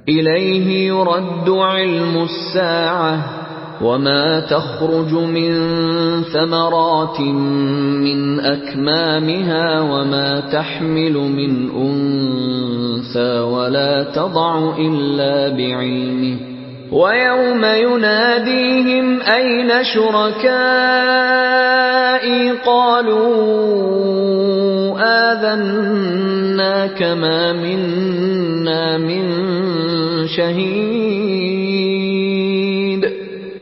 إليه يرد علم الساعة وما تخرج من ثمرات من أكمامها وما تحمل من أنثى ولا تضع إلا بعلمه ويوم يناديهم أين شركائي قالوا آذناك ما منا من شهید.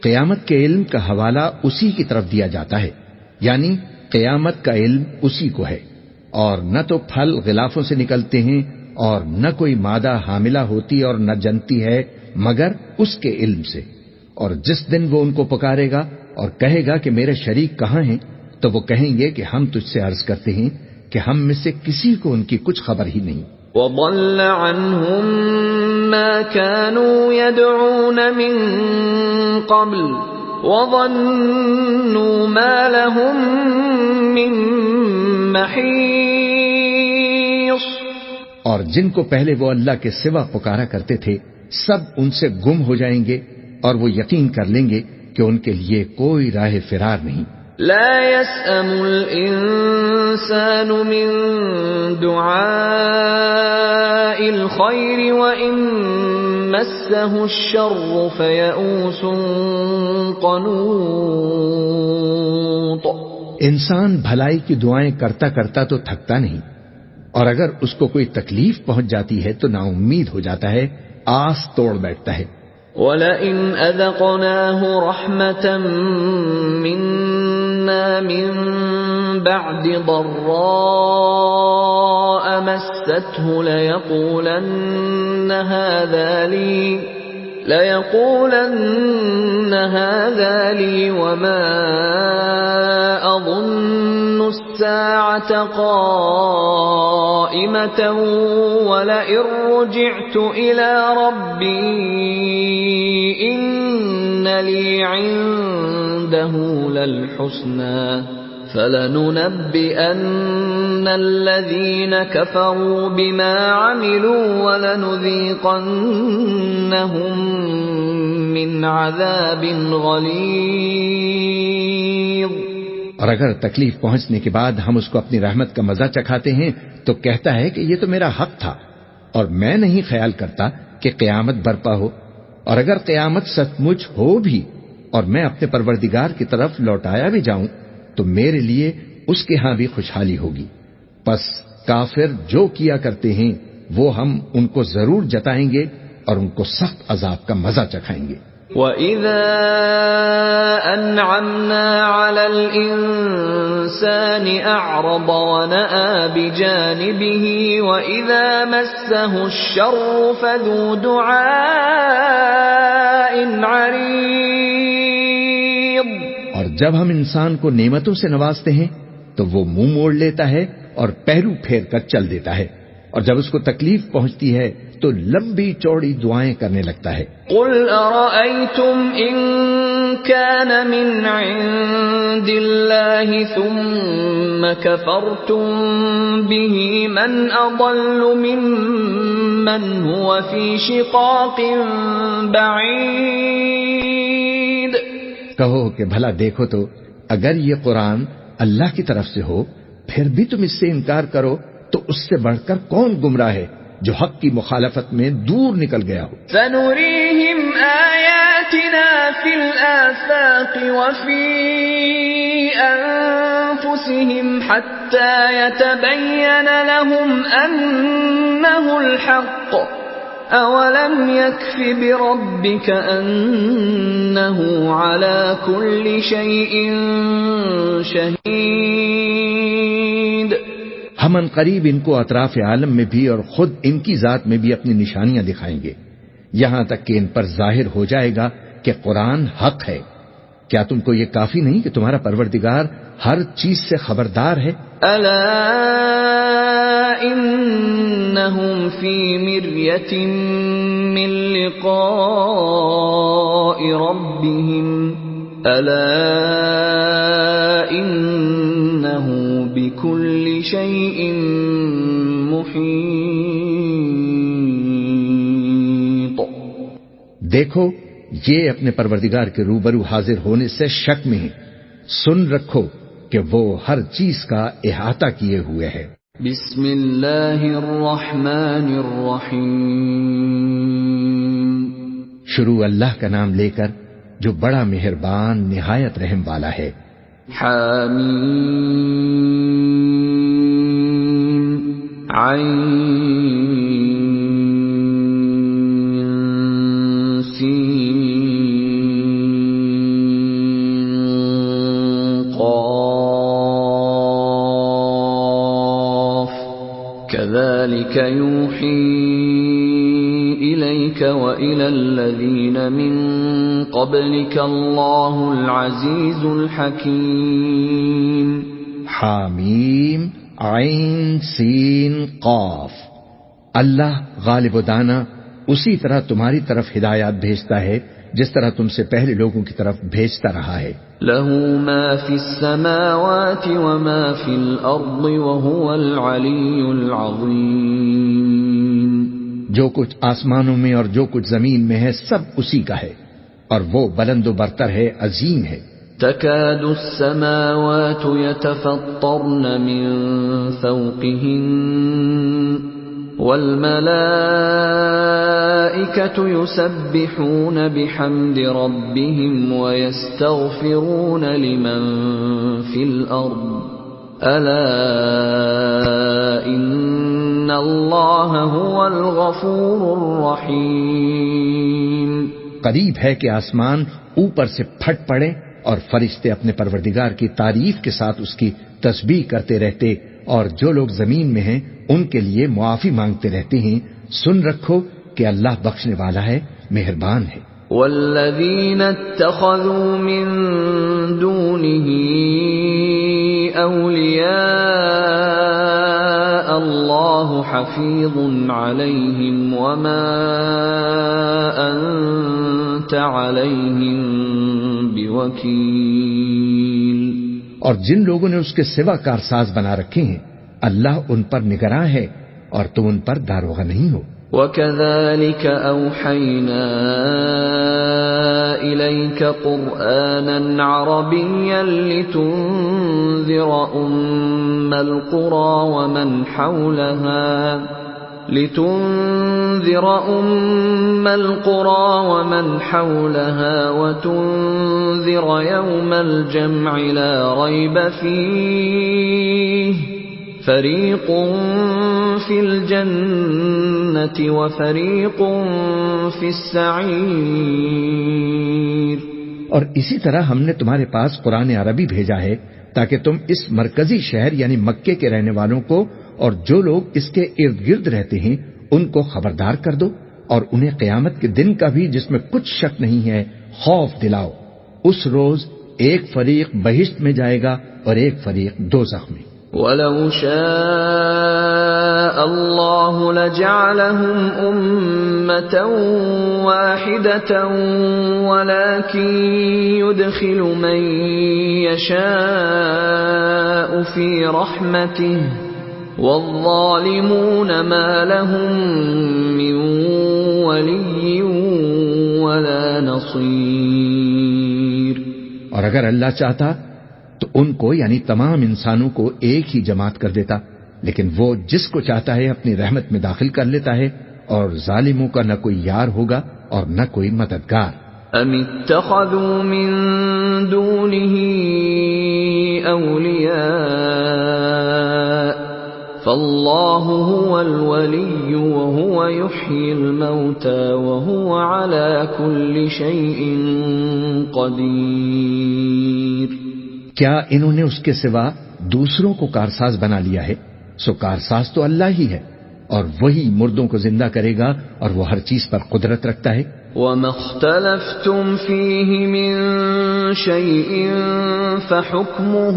قیامت کے علم کا حوالہ اسی کی طرف دیا جاتا ہے، یعنی قیامت کا علم اسی کو ہے، اور نہ تو پھل غلافوں سے نکلتے ہیں اور نہ کوئی مادہ حاملہ ہوتی اور نہ جنتی ہے مگر اس کے علم سے. اور جس دن وہ ان کو پکارے گا اور کہے گا کہ میرے شریک کہاں ہیں، تو وہ کہیں گے کہ ہم تجھ سے عرض کرتے ہیں کہ ہم میں سے کسی کو ان کی کچھ خبر ہی نہیں. وَضَلَّ عَنْهُمْ مَا كَانُوا يَدْعُونَ مِن قَبْلُ وَظَنُّوا مَا لَهُم مِّن مَّحِيصٍ. اور جن کو پہلے وہ اللہ کے سوا پکارا کرتے تھے سب ان سے گم ہو جائیں گے، اور وہ یقین کر لیں گے کہ ان کے لیے کوئی راہ فرار نہیں. لا يسأم الإنسان من دعاء الخير وإن مسه الشر فيئوس قنوط. انسان بھلائی کی دعائیں کرتا کرتا تو تھکتا نہیں، اور اگر اس کو کوئی تکلیف پہنچ جاتی ہے تو نا امید ہو جاتا ہے، آس توڑ بیٹھتا ہے. وَلَئِنْ أَذَقْنَاهُ رَحْمَةً مِنَّا مِن بَعْدِ ضَرَّاءَ مَسَّتْهُ لَيَقُولَنَّ هَذَا لِي وَمَا أَظُنُّ السَّاعَةَ قَائِمَةً وَلَئِن رُّجِعْتُ إِلَى رَبِّي إِنَّ لِي عِندَهُ لَلْحُسْنَى فَلَنُنَبِّئَنَّ الَّذِينَ كَفَرُوا بِمَا عَمِلُوا وَلَنُذِيقَنَّهُم مِّنْ عَذَابٍ غَلِيظٍ. اور اگر تکلیف پہنچنے کے بعد ہم اس کو اپنی رحمت کا مزہ چکھاتے ہیں تو کہتا ہے کہ یہ تو میرا حق تھا اور میں نہیں خیال کرتا کہ قیامت برپا ہو. اور اگر قیامت سچ مچ ہو بھی اور میں اپنے پروردگار کی طرف لوٹایا بھی جاؤں تو میرے لیے اس کے ہاں بھی خوشحالی ہوگی. پس کافر جو کیا کرتے ہیں وہ ہم ان کو ضرور جتائیں گے اور ان کو سخت عذاب کا مزہ چکھائیں گے. وَإِذَا أَنْعَمْنَا عَلَى الْإِنسَانِ أَعْرَضَ وَنَأَىٰ بِجَانِبِهِ وَإِذَا مَسَّهُ الشَّرُّ فَذُو دُعَاءٍ عَرِيضٍ. اور جب ہم انسان کو نعمتوں سے نوازتے ہیں تو وہ منہ موڑ لیتا ہے اور پہلو پھیر کر چل دیتا ہے، اور جب اس کو تکلیف پہنچتی ہے تو لمبی چوڑی دعائیں کرنے لگتا ہے. قُلْ أَرَأَيْتُمْ إِن كَانَ مِنْ عِندِ اللَّهِ ثُمَّ كَفَرْتُمْ بِهِ مَنْ أَضَلُّ مِمَّنْ هُوَ فِي شِقَاقٍ بَعِيدٍ. کہو کہ بھلا دیکھو تو اگر یہ قرآن اللہ کی طرف سے ہو پھر بھی تم اس سے انکار کرو تو اس سے بڑھ کر کون گمراہ ہے جو حق کی مخالفت میں دور نکل گیا ہو. سَنُرِيهِمْ آيَاتِنَا فِي الْآفَاقِ وَفِي أَنفُسِهِمْ حَتَّى يَتَبَيَّنَ لَهُمْ أَنَّهُ الْحَقُّ أَوَلَمْ يَكْفِ بِرَبِّكَ أَنَّهُ عَلَى كُلِّ شَيْءٍ شَهِيدٌ. ہم ان قریب ان کو اطراف عالم میں بھی اور خود ان کی ذات میں بھی اپنی نشانیاں دکھائیں گے یہاں تک کہ ان پر ظاہر ہو جائے گا کہ قرآن حق ہے. کیا تم کو یہ کافی نہیں کہ تمہارا پروردگار ہر چیز سے خبردار ہے؟ الا انہم فی مریۃ من لقاء ربہم الا انہ بکل شیء محیط. دیکھو یہ اپنے پروردگار کے روبرو حاضر ہونے سے شک میں ہیں، سن رکھو کہ وہ ہر چیز کا احاطہ کیے ہوئے ہے۔ بسم اللہ الرحمن الرحیم، شروع اللہ کا نام لے کر جو بڑا مہربان نہایت رحم والا ہے۔ حامیم عین سین قاف كذلك يوحي إليك وإلى الذين من قبلك الله العزيز الحكيم۔ حامیم عین سین قاف، اللہ غالب و دانا اسی طرح تمہاری طرف ہدایات بھیجتا ہے جس طرح تم سے پہلے لوگوں کی طرف بھیجتا رہا ہے۔ له ما في السماوات وما في الأرض وهو العلي العظيم۔ جو کچھ آسمانوں میں اور جو کچھ زمین میں ہے سب اسی کا ہے، اور وہ بلند و برتر ہے، عظیم ہے۔ تكاد السماوات يتفطرن من فوقهن والملائكة يسبحون بحمد ربهم ويستغفرون لمن في الأرض ألا إن الله هو الغفور الرحيم۔ قریب ہے کہ آسمان اوپر سے پھٹ پڑے اور فرشتے اپنے پروردگار کی تعریف کے ساتھ اس کی تسبیح کرتے رہتے، اور جو لوگ زمین میں ہیں ان کے لیے معافی مانگتے رہتے ہیں۔ سن رکھو کہ اللہ بخشنے والا ہے، مہربان ہے۔ والذین اتخذوا من دونه اولیاء اللہ حفیظ علیہم وما انت علیہم بوکیل۔ اور جن لوگوں نے اس کے سوا کارساز بنا رکھے ہیں اللہ ان پر نگراں ہے اور تم ان پر داروغہ نہیں ہو۔ وَكَذَلِكَ أَوْحَيْنَا إِلَيْكَ قُرْآنًا عَرَبِيًّا لِتُنذِرَ أُمَّ الْقُرَى وَمَنْ حَوْلَهَا وَتُنذِرَ يَوْمَ الْجَمْعِ لَا رَيْبَ فِيهِ فَرِيقٌ فِي الْجَنَّةِ وَفَرِيقٌ فِي السَّعِيرِ۔ اور اسی طرح ہم نے تمہارے پاس قرآن عربی بھیجا ہے تاکہ تم اس مرکزی شہر یعنی مکے کے رہنے والوں کو اور جو لوگ اس کے ارد گرد رہتے ہیں ان کو خبردار کر دو، اور انہیں قیامت کے دن کا بھی جس میں کچھ شک نہیں ہے خوف دلاؤ۔ اس روز ایک فریق بہشت میں جائے گا اور ایک فریق دوزخ میں۔ وَلَوْ شَاءَ اللَّهُ لَجَعَلَهُمْ أُمَّةً وَاحِدَةً وَلَكِنْ يُدْخِلُ مَنْ يَشَاءُ فِي رَحْمَتِهِ وَالظَّالِمُونَ مَا لَهُم مِّن وَلِيٍّ وَلَا نَصِيرٍ۔ اور اگر اللہ چاہتا تو ان کو یعنی تمام انسانوں کو ایک ہی جماعت کر دیتا، لیکن وہ جس کو چاہتا ہے اپنی رحمت میں داخل کر لیتا ہے، اور ظالموں کا نہ کوئی یار ہوگا اور نہ کوئی مددگار۔ ام اتخذوا من دونه اولیاء فالله هو الولي وهو يحيي الموتى وهو على كل شيء قدير۔ کیا انہوں نے اس کے سوا دوسروں کو کارساز بنا لیا ہے؟ سو کارساز تو اللہ ہی ہے، اور وہی مردوں کو زندہ کرے گا اور وہ ہر چیز پر قدرت رکھتا ہے۔ وَمَا اخْتَلَفْتُمْ فِيهِ مِنْ شَيْءٍ فَحُكْمُهُ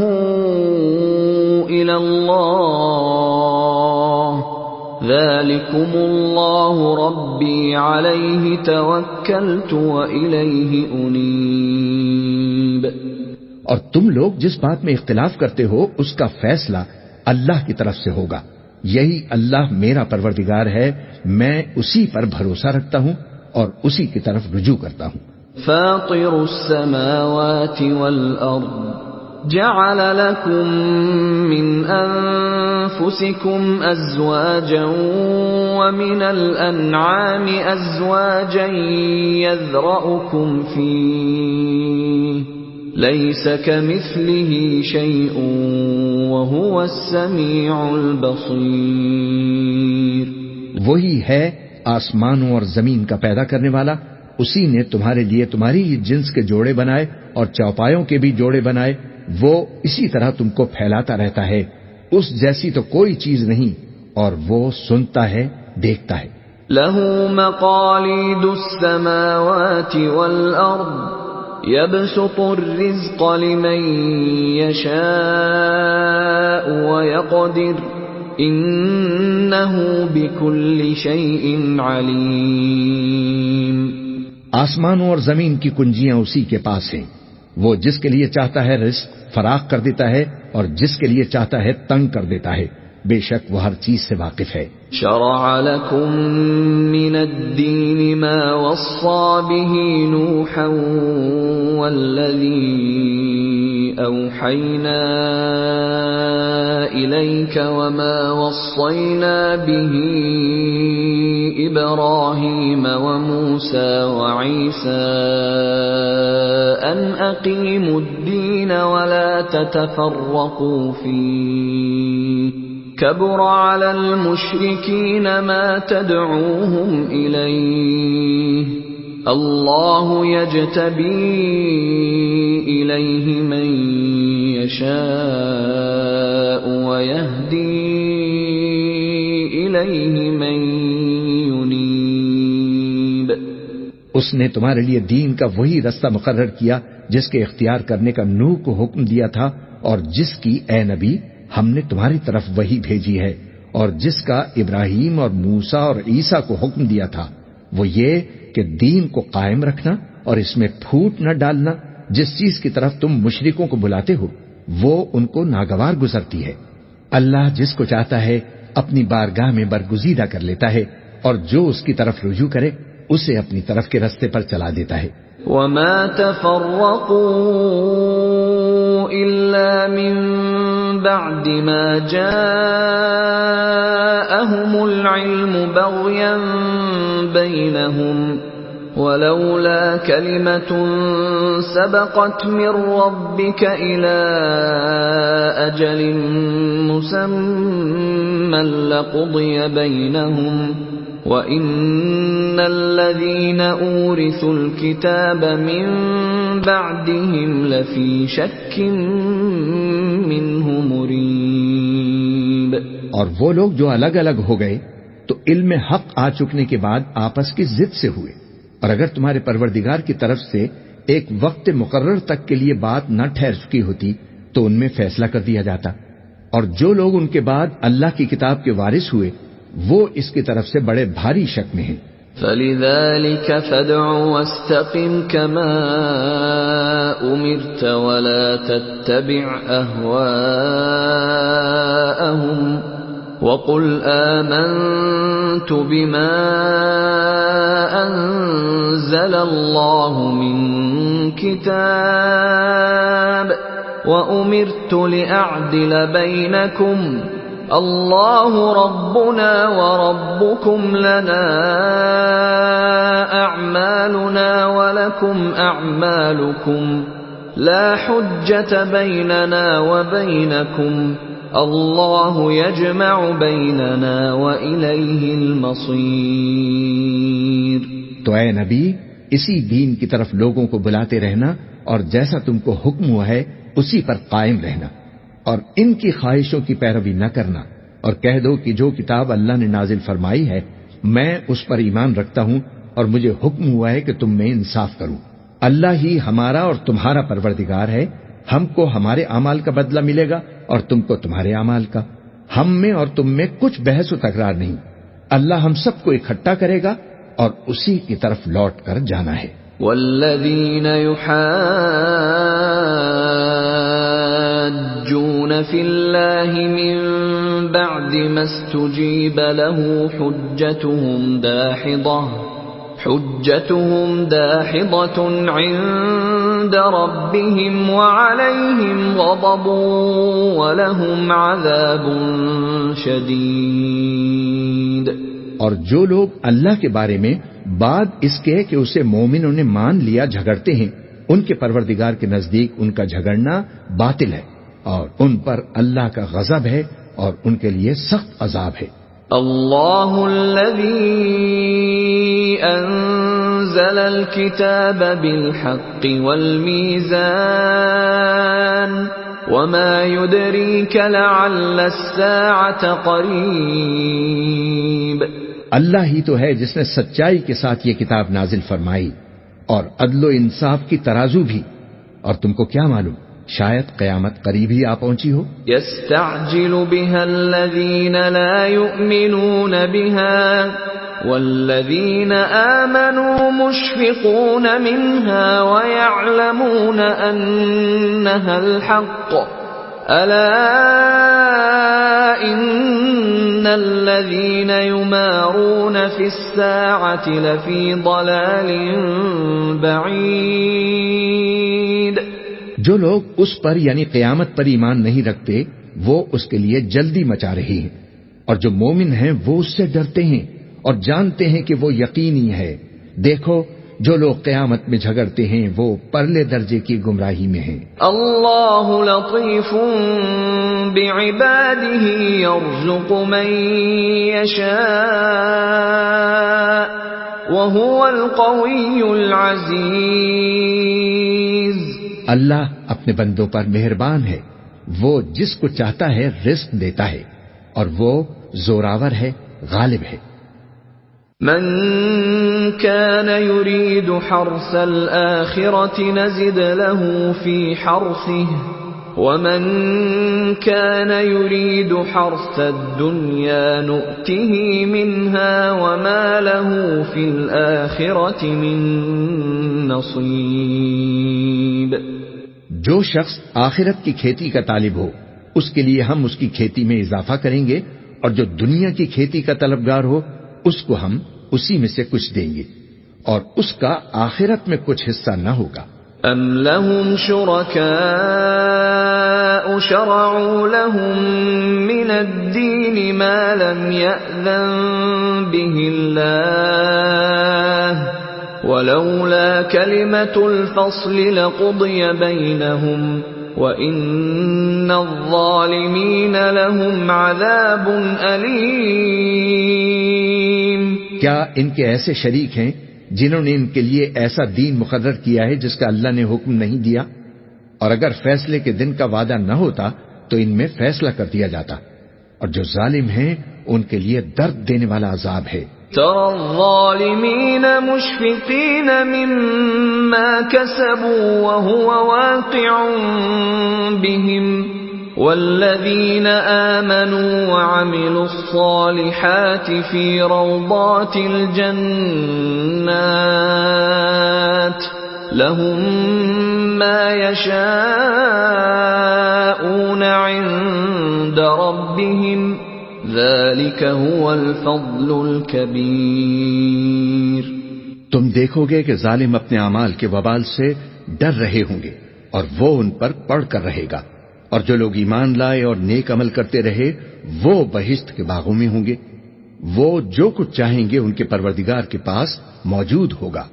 إِلَى اللَّهِ ذَلِكُمُ اللَّهُ رَبِّي عَلَيْهِ تَوَكَّلْتُ وَإِلَيْهِ أُنِيبُ۔ اور تم لوگ جس بات میں اختلاف کرتے ہو اس کا فیصلہ اللہ کی طرف سے ہوگا، یہی اللہ میرا پروردگار ہے، میں اسی پر بھروسہ رکھتا ہوں اور اسی کی طرف رجوع کرتا ہوں۔ فاطر السماوات والأرض جعل لكم من أنفسكم أزواجا ومن الأنعام أزواجا يذرأكم فيه ليس كمثله شيء وهو السميع البصير۔ وہی ہے آسمانوں اور زمین کا پیدا کرنے والا، اسی نے تمہارے لیے تمہاری جنس کے جوڑے بنائے اور چوپایوں کے بھی جوڑے بنائے، وہ اسی طرح تم کو پھیلاتا رہتا ہے، اس جیسی تو کوئی چیز نہیں، اور وہ سنتا ہے، دیکھتا ہے۔ لَهُ مَقَالِيدُ السَّمَاوَاتِ وَالْأَرْضِ يَبْسُطُ الرِّزْقَ لِمَن يَشَاءُ وَيَقْدِرُ إِنَّهُ بِكُلِّ شَيْءٍ عَلِيمٌ۔ آسمانوں اور زمین کی کنجیاں اسی کے پاس ہیں، وہ جس کے لیے چاہتا ہے رزق فراخ کر دیتا ہے اور جس کے لیے چاہتا ہے تنگ کر دیتا ہے، بے شک وہ ہر چیز سے واقف ہے۔ شرع لكم من الدين ما وصى به نوحا والذي أوحينا إليك وما وصينا به إبراهيم وموسى وعيسى أن أقيموا الدين ولا تتفرقوا فيه كبر على المشركين ما تدعوهم إليه الله يجتبي إليه من يشاء ويهدي إليه من ينيب۔ اس نے تمہارے لیے دین کا وہی رستہ مقرر کیا جس کے اختیار کرنے کا نوح کو حکم دیا تھا، اور جس کی اے نبی ہم نے تمہاری طرف وہی بھیجی ہے، اور جس کا ابراہیم اور موسیٰ اور عیسیٰ کو حکم دیا تھا، وہ یہ کہ دین کو قائم رکھنا اور اس میں پھوٹ نہ ڈالنا۔ جس چیز کی طرف تم مشرکوں کو بلاتے ہو وہ ان کو ناگوار گزرتی ہے۔ اللہ جس کو چاہتا ہے اپنی بارگاہ میں برگزیدہ کر لیتا ہے، اور جو اس کی طرف رجوع کرے اسے اپنی طرف کے رستے پر چلا دیتا ہے۔ وما تفرقوا إلا من بعد ما جاءهم العلم بغيا بينهم ولولا كلمة سبقت من ربك إلى أجل مسمى لقضي بينهم وَإِنَّ الَّذِينَ أُورِثُوا الْكِتَابَ مِنْ بَعْدِهِمْ لَفِي شَكٍّ مِّنْهُ مُرِيبٍ۔ اور وہ لوگ جو الگ الگ ہو گئے تو علم حق آ چکنے کے بعد آپس کی ضد سے ہوئے، اور اگر تمہارے پروردگار کی طرف سے ایک وقت مقرر تک کے لیے بات نہ ٹھہر چکی ہوتی تو ان میں فیصلہ کر دیا جاتا، اور جو لوگ ان کے بعد اللہ کی کتاب کے وارث ہوئے وہ اس کی طرف سے بڑے بھاری شک میں ہیں۔ فَلِذَلِكَ فَادْعُ وَاسْتَقِمْ كَمَا أُمِرْتَ وَلَا تَتَّبِعْ أَهْوَاءَهُمْ وَقُلْ آمَنْتُ بِمَا أَنزَلَ اللَّهُ مِنْ كِتَابٍ وَأُمِرْتُ لِأَعْدِلَ بَيْنَكُمْ اللہ ربنا وربکم لنا اعمالنا ولکم اعمالکم لا حجة بیننا وبینکم اللہ یجمع بیننا والیہ المصیر۔ تو اے نبی اسی دین کی طرف لوگوں کو بلاتے رہنا، اور جیسا تم کو حکم ہوا ہے اسی پر قائم رہنا، اور ان کی خواہشوں کی پیروی نہ کرنا، اور کہہ دو کہ جو کتاب اللہ نے نازل فرمائی ہے میں اس پر ایمان رکھتا ہوں، اور مجھے حکم ہوا ہے کہ تم میں انصاف کروں۔ اللہ ہی ہمارا اور تمہارا پروردگار ہے، ہم کو ہمارے اعمال کا بدلہ ملے گا اور تم کو تمہارے اعمال کا، ہم میں اور تم میں کچھ بحث و تکرار نہیں۔ اللہ ہم سب کو اکٹھا کرے گا اور اسی کی طرف لوٹ کر جانا ہے۔ والذین يحاجون فی اللہ من بعد ما استجیب له حجتهم داحضة حجتهم داحضة عند ربهم وعليهم غضب ولهم عذاب شدید۔ اور جو لوگ اللہ کے بارے میں بعد اس کے کہ اسے مومنوں نے مان لیا جھگڑتے ہیں، ان کے پروردگار کے نزدیک ان کا جھگڑنا باطل ہے، اور ان پر اللہ کا غضب ہے اور ان کے لیے سخت عذاب ہے۔ اللہ الذی انزل الكتاب بالحق والمیزان وما يدريك لعل الساعة قریب۔ اللہ ہی تو ہے جس نے سچائی کے ساتھ یہ کتاب نازل فرمائی اور عدل و انصاف کی ترازو بھی، اور تم کو کیا معلوم شاید قیامت قریب ہی آ پہنچی ہو۔ يستعجل بها الذين لا يؤمنون بها والذين آمنوا مشفقون منها ويعلمون أنها الحق ألا إن الذين يمارون في الساعة لفي ضلال بعيد۔ جو لوگ اس پر یعنی قیامت پر ایمان نہیں رکھتے وہ اس کے لیے جلدی مچا رہے ہیں، اور جو مومن ہیں وہ اس سے ڈرتے ہیں اور جانتے ہیں کہ وہ یقینی ہے۔ دیکھو جو لوگ قیامت میں جھگڑتے ہیں وہ پرلے درجے کی گمراہی میں ہیں۔ اللہ لطیف بعباده يرزق من يشاء وهو القوی العزیز۔ اللہ اپنے بندوں پر مہربان ہے، وہ جس کو چاہتا ہے رزق دیتا ہے، اور وہ زوراور ہے، غالب ہے۔ من كان يريد حرث الآخرة نزد له في حرثه ومن كان يريد حرث الدنيا نؤته منها وما له في الآخرة من نصيب۔ جو شخص آخرت کی کھیتی کا طالب ہو اس کے لیے ہم اس کی کھیتی میں اضافہ کریں گے، اور جو دنیا کی کھیتی کا طلبگار ہو اس کو ہم اسی میں سے کچھ دیں گے، اور اس کا آخرت میں کچھ حصہ نہ ہوگا۔ ام لهم شركاء شرعوا لهم من الدين ما لم يأذن به الله ولولا كلمة الفصل لقضي بينهم وإن الظالمين لهم عذاب أليم۔ کیا ان کے ایسے شریک ہیں جنہوں نے ان کے لیے ایسا دین مقرر کیا ہے جس کا اللہ نے حکم نہیں دیا؟ اور اگر فیصلے کے دن کا وعدہ نہ ہوتا تو ان میں فیصلہ کر دیا جاتا، اور جو ظالم ہیں ان کے لیے درد دینے والا عذاب ہے۔ ترى الظالمين مشفقين مما كسبوا وهو واقع بهم والذين آمنوا وعملوا الصالحات في روضات الجنات لهم ما يشاءون عند ربهم ذلك هو الفضل الكبير۔ تم دیکھو گے کہ ظالم اپنے اعمال کے وبال سے ڈر رہے ہوں گے اور وہ ان پر پڑھ کر رہے گا، اور جو لوگ ایمان لائے اور نیک عمل کرتے رہے وہ بہشت کے باغوں میں ہوں گے، وہ جو کچھ چاہیں گے ان کے پروردگار کے پاس موجود ہوگا،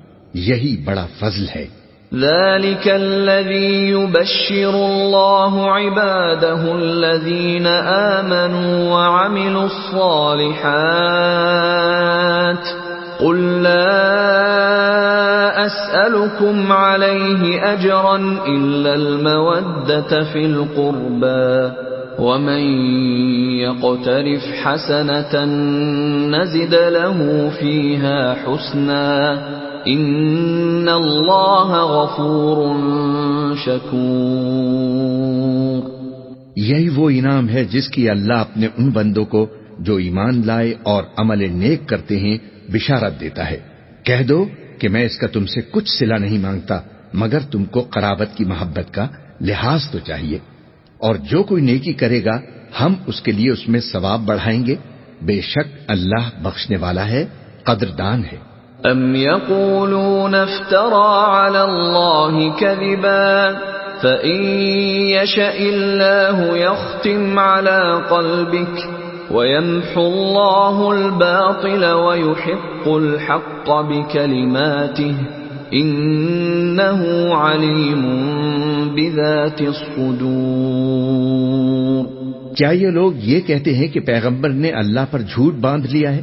یہی بڑا فضل ہے۔ ذلك الذي يبشر الله عباده الذين آمنوا وعملوا الصالحات قل لا أسألكم عليه أجرا إلا المودة في القربى ومن يقترف حسنة نزد له فيها حسنا ان اللہ غفور شکور۔ یہی وہ انعام ہے جس کی اللہ اپنے ان بندوں کو جو ایمان لائے اور عمل نیک کرتے ہیں بشارت دیتا ہے۔ کہہ دو کہ میں اس کا تم سے کچھ صلہ نہیں مانگتا مگر تم کو قرابت کی محبت کا لحاظ تو چاہیے، اور جو کوئی نیکی کرے گا ہم اس کے لیے اس میں ثواب بڑھائیں گے، بے شک اللہ بخشنے والا ہے، قدردان ہے۔ أَمْ يَقُولُونَ افْتَرَىٰ عَلَى اللَّهِ كَذِبًا فَإِن يَشَإِ اللَّهُ يَخْتِمْ عَلَى قَلْبِكَ وَيَمْحُ اللَّهُ الْبَاطِلَ وَيُحِقُّ الْحَقَّ بِكَلِمَاتِهِ إِنَّهُ عَلِيمٌ بِذَاتِ الصُّدُورِ۔ کیا یہ لوگ یہ کہتے ہیں کہ پیغمبر نے اللہ پر جھوٹ باندھ لیا ہے؟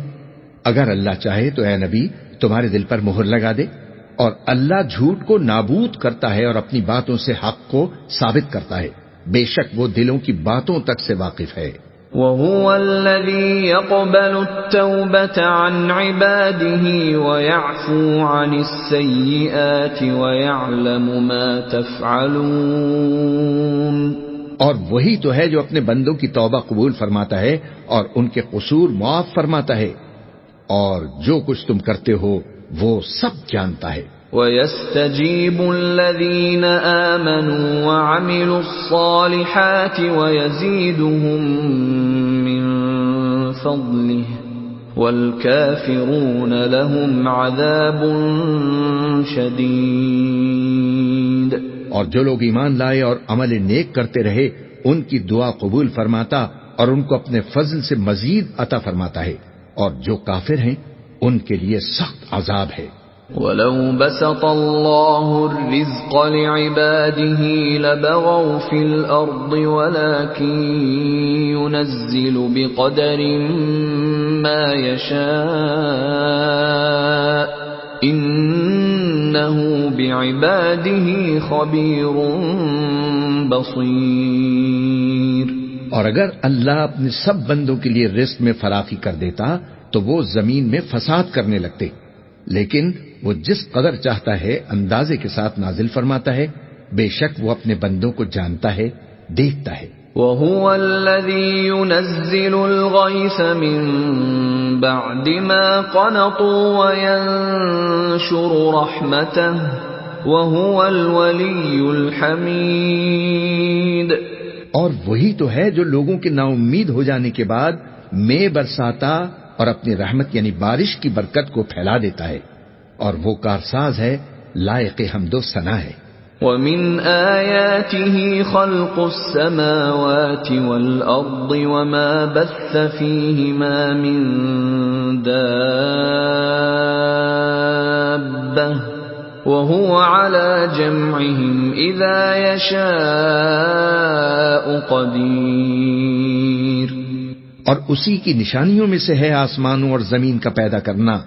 اگر اللہ چاہے تو اے نبی تمہارے دل پر مہر لگا دے، اور اللہ جھوٹ کو نابود کرتا ہے اور اپنی باتوں سے حق کو ثابت کرتا ہے، بے شک وہ دلوں کی باتوں تک سے واقف ہے۔ وَهُوَ الَّذِي يَقْبَلُ التَّوْبَةَ عَنْ عِبَادِهِ وَيَعْفُو عَنِ السَّيِّئَاتِ وَيَعْلَمُ مَا تَفْعَلُونَ۔ اور وہی تو ہے جو اپنے بندوں کی توبہ قبول فرماتا ہے اور ان کے قصور معاف فرماتا ہے، اور جو کچھ تم کرتے ہو وہ سب جانتا ہے۔ وَيَسْتَجِيبُ الَّذِينَ آمَنُوا وَعَمِلُوا الصَّالِحَاتِ وَيَزِيدُهُم مِّن فَضْلِهِ وَالْكَافِرُونَ لَهُمْ عَذَابٌ شَدِيدٌ۔ اور جو لوگ ایمان لائے اور عمل نیک کرتے رہے ان کی دعا قبول فرماتا اور ان کو اپنے فضل سے مزید عطا فرماتا ہے، اور جو کافر ہیں ان کے لیے سخت عذاب ہے۔ وَلَوْ بَسَطَ اللَّهُ الرِّزْقَ لِعِبَادِهِ لَبَغَوْا فِي الْأَرْضِ وَلَكِن يُنَزِّلُ بِقَدَرٍ مَّا يَشَاءُ إِنَّهُ بِعِبَادِهِ خَبِيرٌ بَصِيرٌ۔ اور اگر اللہ اپنے سب بندوں کے لیے رزق میں فراخی کر دیتا تو وہ زمین میں فساد کرنے لگتے، لیکن وہ جس قدر چاہتا ہے اندازے کے ساتھ نازل فرماتا ہے، بے شک وہ اپنے بندوں کو جانتا ہے، دیکھتا ہے۔ وَهُوَ الَّذِي يُنَزِّلُ الْغَيْثَ مِن بَعْدِ مَا قَنَطُوا وَيَنشُرُ رَحْمَتَهُ وَهُوَ الْوَلِيُّ الْحَمِيدُ۔ اور وہی تو ہے جو لوگوں کے نا امید ہو جانے کے بعد میں برساتا اور اپنی رحمت یعنی بارش کی برکت کو پھیلا دیتا ہے، اور وہ کارساز ہے، لائق حمد و ثنا ہے۔ وَمِنْ آيَاتِهِ خَلْقُ السَّمَاوَاتِ وَالْأَرْضِ وَمَا بَثَّ فِيهِمَا مِن دَابَّةٍ وَهُوَ عَلَى جَمْعِهِمْ إِذَا يَشَاءُ قَدِيرٌ۔ اور اسی کی نشانیوں میں سے ہے آسمانوں اور زمین کا پیدا کرنا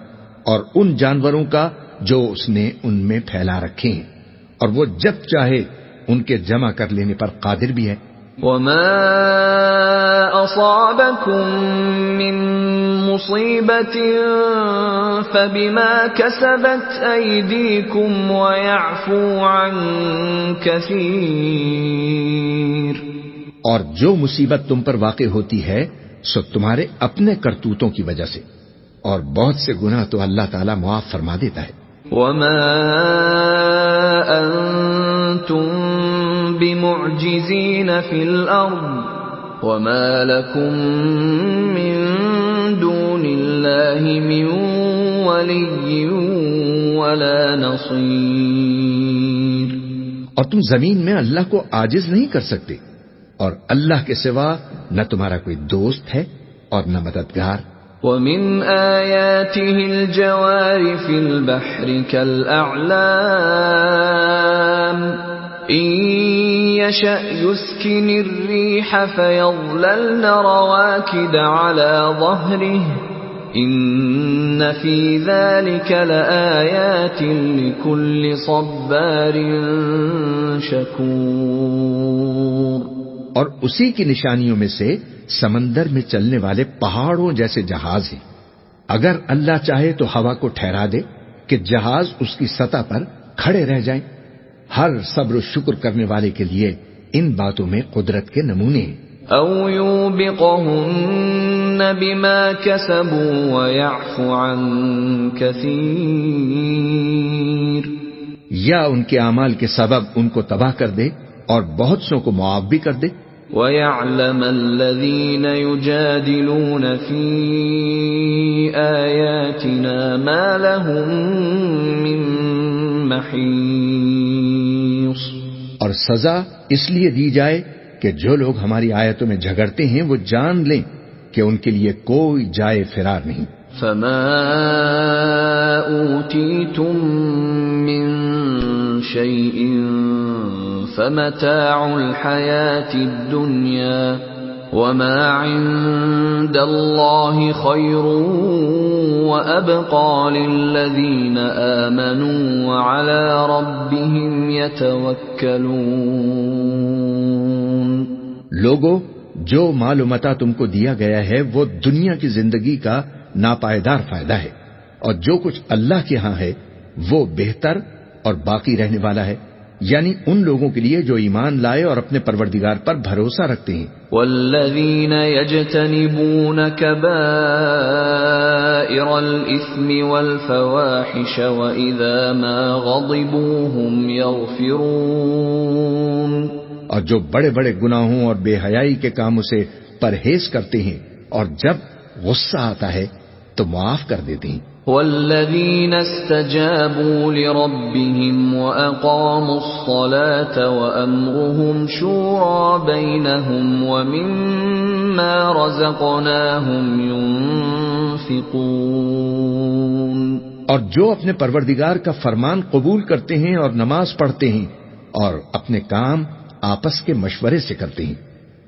اور ان جانوروں کا جو اس نے ان میں پھیلا رکھے ہیں، اور وہ جب چاہے ان کے جمع کر لینے پر قادر بھی ہے۔ وَمَا أَصَابَكُم مِّن مُّصِيبَةٍ فَبِمَا كَسَبَتْ أَيْدِيكُمْ وَيَعْفُو عَن كَثِيرٍ۔ اور جو مصیبت تم پر واقع ہوتی ہے سو تمہارے اپنے کرتوتوں کی وجہ سے، اور بہت سے گناہ تو اللہ تعالیٰ معاف فرما دیتا ہے۔ وَمَا أَنتُم بِمُعْجِزِينَ فِي الْأَرْضِ وَمَا لَكُم مِّن دُونِ اللَّهِ مِن وَلِيٍّ وَلَا نَصِيرٍ۔ اور تم زمین میں اللہ کو عاجز نہیں کر سکتے، اور اللہ کے سوا نہ تمہارا کوئی دوست ہے اور نہ مددگار۔ وَمِنْ آيَاتِهِ الْجَوَارِ فِي الْبَحْرِ كَالْأَعْلَامِ إِن يَشَأْ يُسْكِنِ الرِّيحَ فَيَظْلَلْنَ رَوَاكِدَ عَلَى ظَهْرِهِ إِنَّ فِي ذَلِكَ لَآيَاتٍ لِكُلِّ صَبَّارٍ شَكُورٍ۔ اور اسی کی نشانیوں میں سے سمندر میں چلنے والے پہاڑوں جیسے جہاز ہیں۔ اگر اللہ چاہے تو ہوا کو ٹھہرا دے کہ جہاز اس کی سطح پر کھڑے رہ جائیں۔ ہر صبر و شکر کرنے والے کے لیے ان باتوں میں قدرت کے نمونے ہیں۔ او یوبقہن بما کسبوا ویعفو عن کثیر، یا ان کے اعمال کے سبب ان کو تباہ کر دے اور بہت سوں کو معاف بھی کر دے۔ وَيَعْلَمَ الَّذِينَ يُجَادِلُونَ فِي آيَاتِنَا مَا لَهُم مِّن مَّحِيصٍ۔ اور سزا اس لیے دی جائے کہ جو لوگ ہماری آیتوں میں جھگڑتے ہیں وہ جان لیں کہ ان کے لیے کوئی جائے فرار نہیں۔ فَمَا أُوتِيتُم مِّن شَيْءٍ فَمَتَاعُ الْحَيَاةِ الدُّنْيَا وَمَا عِندَ اللَّهِ خَيْرٌ وَأَبْقَىٰ لِلَّذِينَ آمَنُوا وَعَلَىٰ رَبِّهِمْ يَتَوَكَّلُونَ۔ لوگو، جو مال و متاع تم کو دیا گیا ہے وہ دنیا کی زندگی کا ناپائیدار فائدہ ہے، اور جو کچھ اللہ کے ہاں ہے وہ بہتر اور باقی رہنے والا ہے، یعنی ان لوگوں کے لیے جو ایمان لائے اور اپنے پروردگار پر بھروسہ رکھتے ہیں۔ والذین یجتنبون کبائر الإثم والفواحش وإذا ما غضبوا هم یغفرون۔ اور جو بڑے بڑے گناہوں اور بے حیائی کے کاموں سے پرہیز کرتے ہیں اور جب غصہ آتا ہے تو معاف کر دیتے ہیں۔ والذین استجابوا لربهم وأقاموا الصلاة وأمرهم شورى بينهم ومما رزقناهم ينفقون۔ اور جو اپنے پروردگار کا فرمان قبول کرتے ہیں اور نماز پڑھتے ہیں اور اپنے کام آپس کے مشورے سے کرتے ہیں،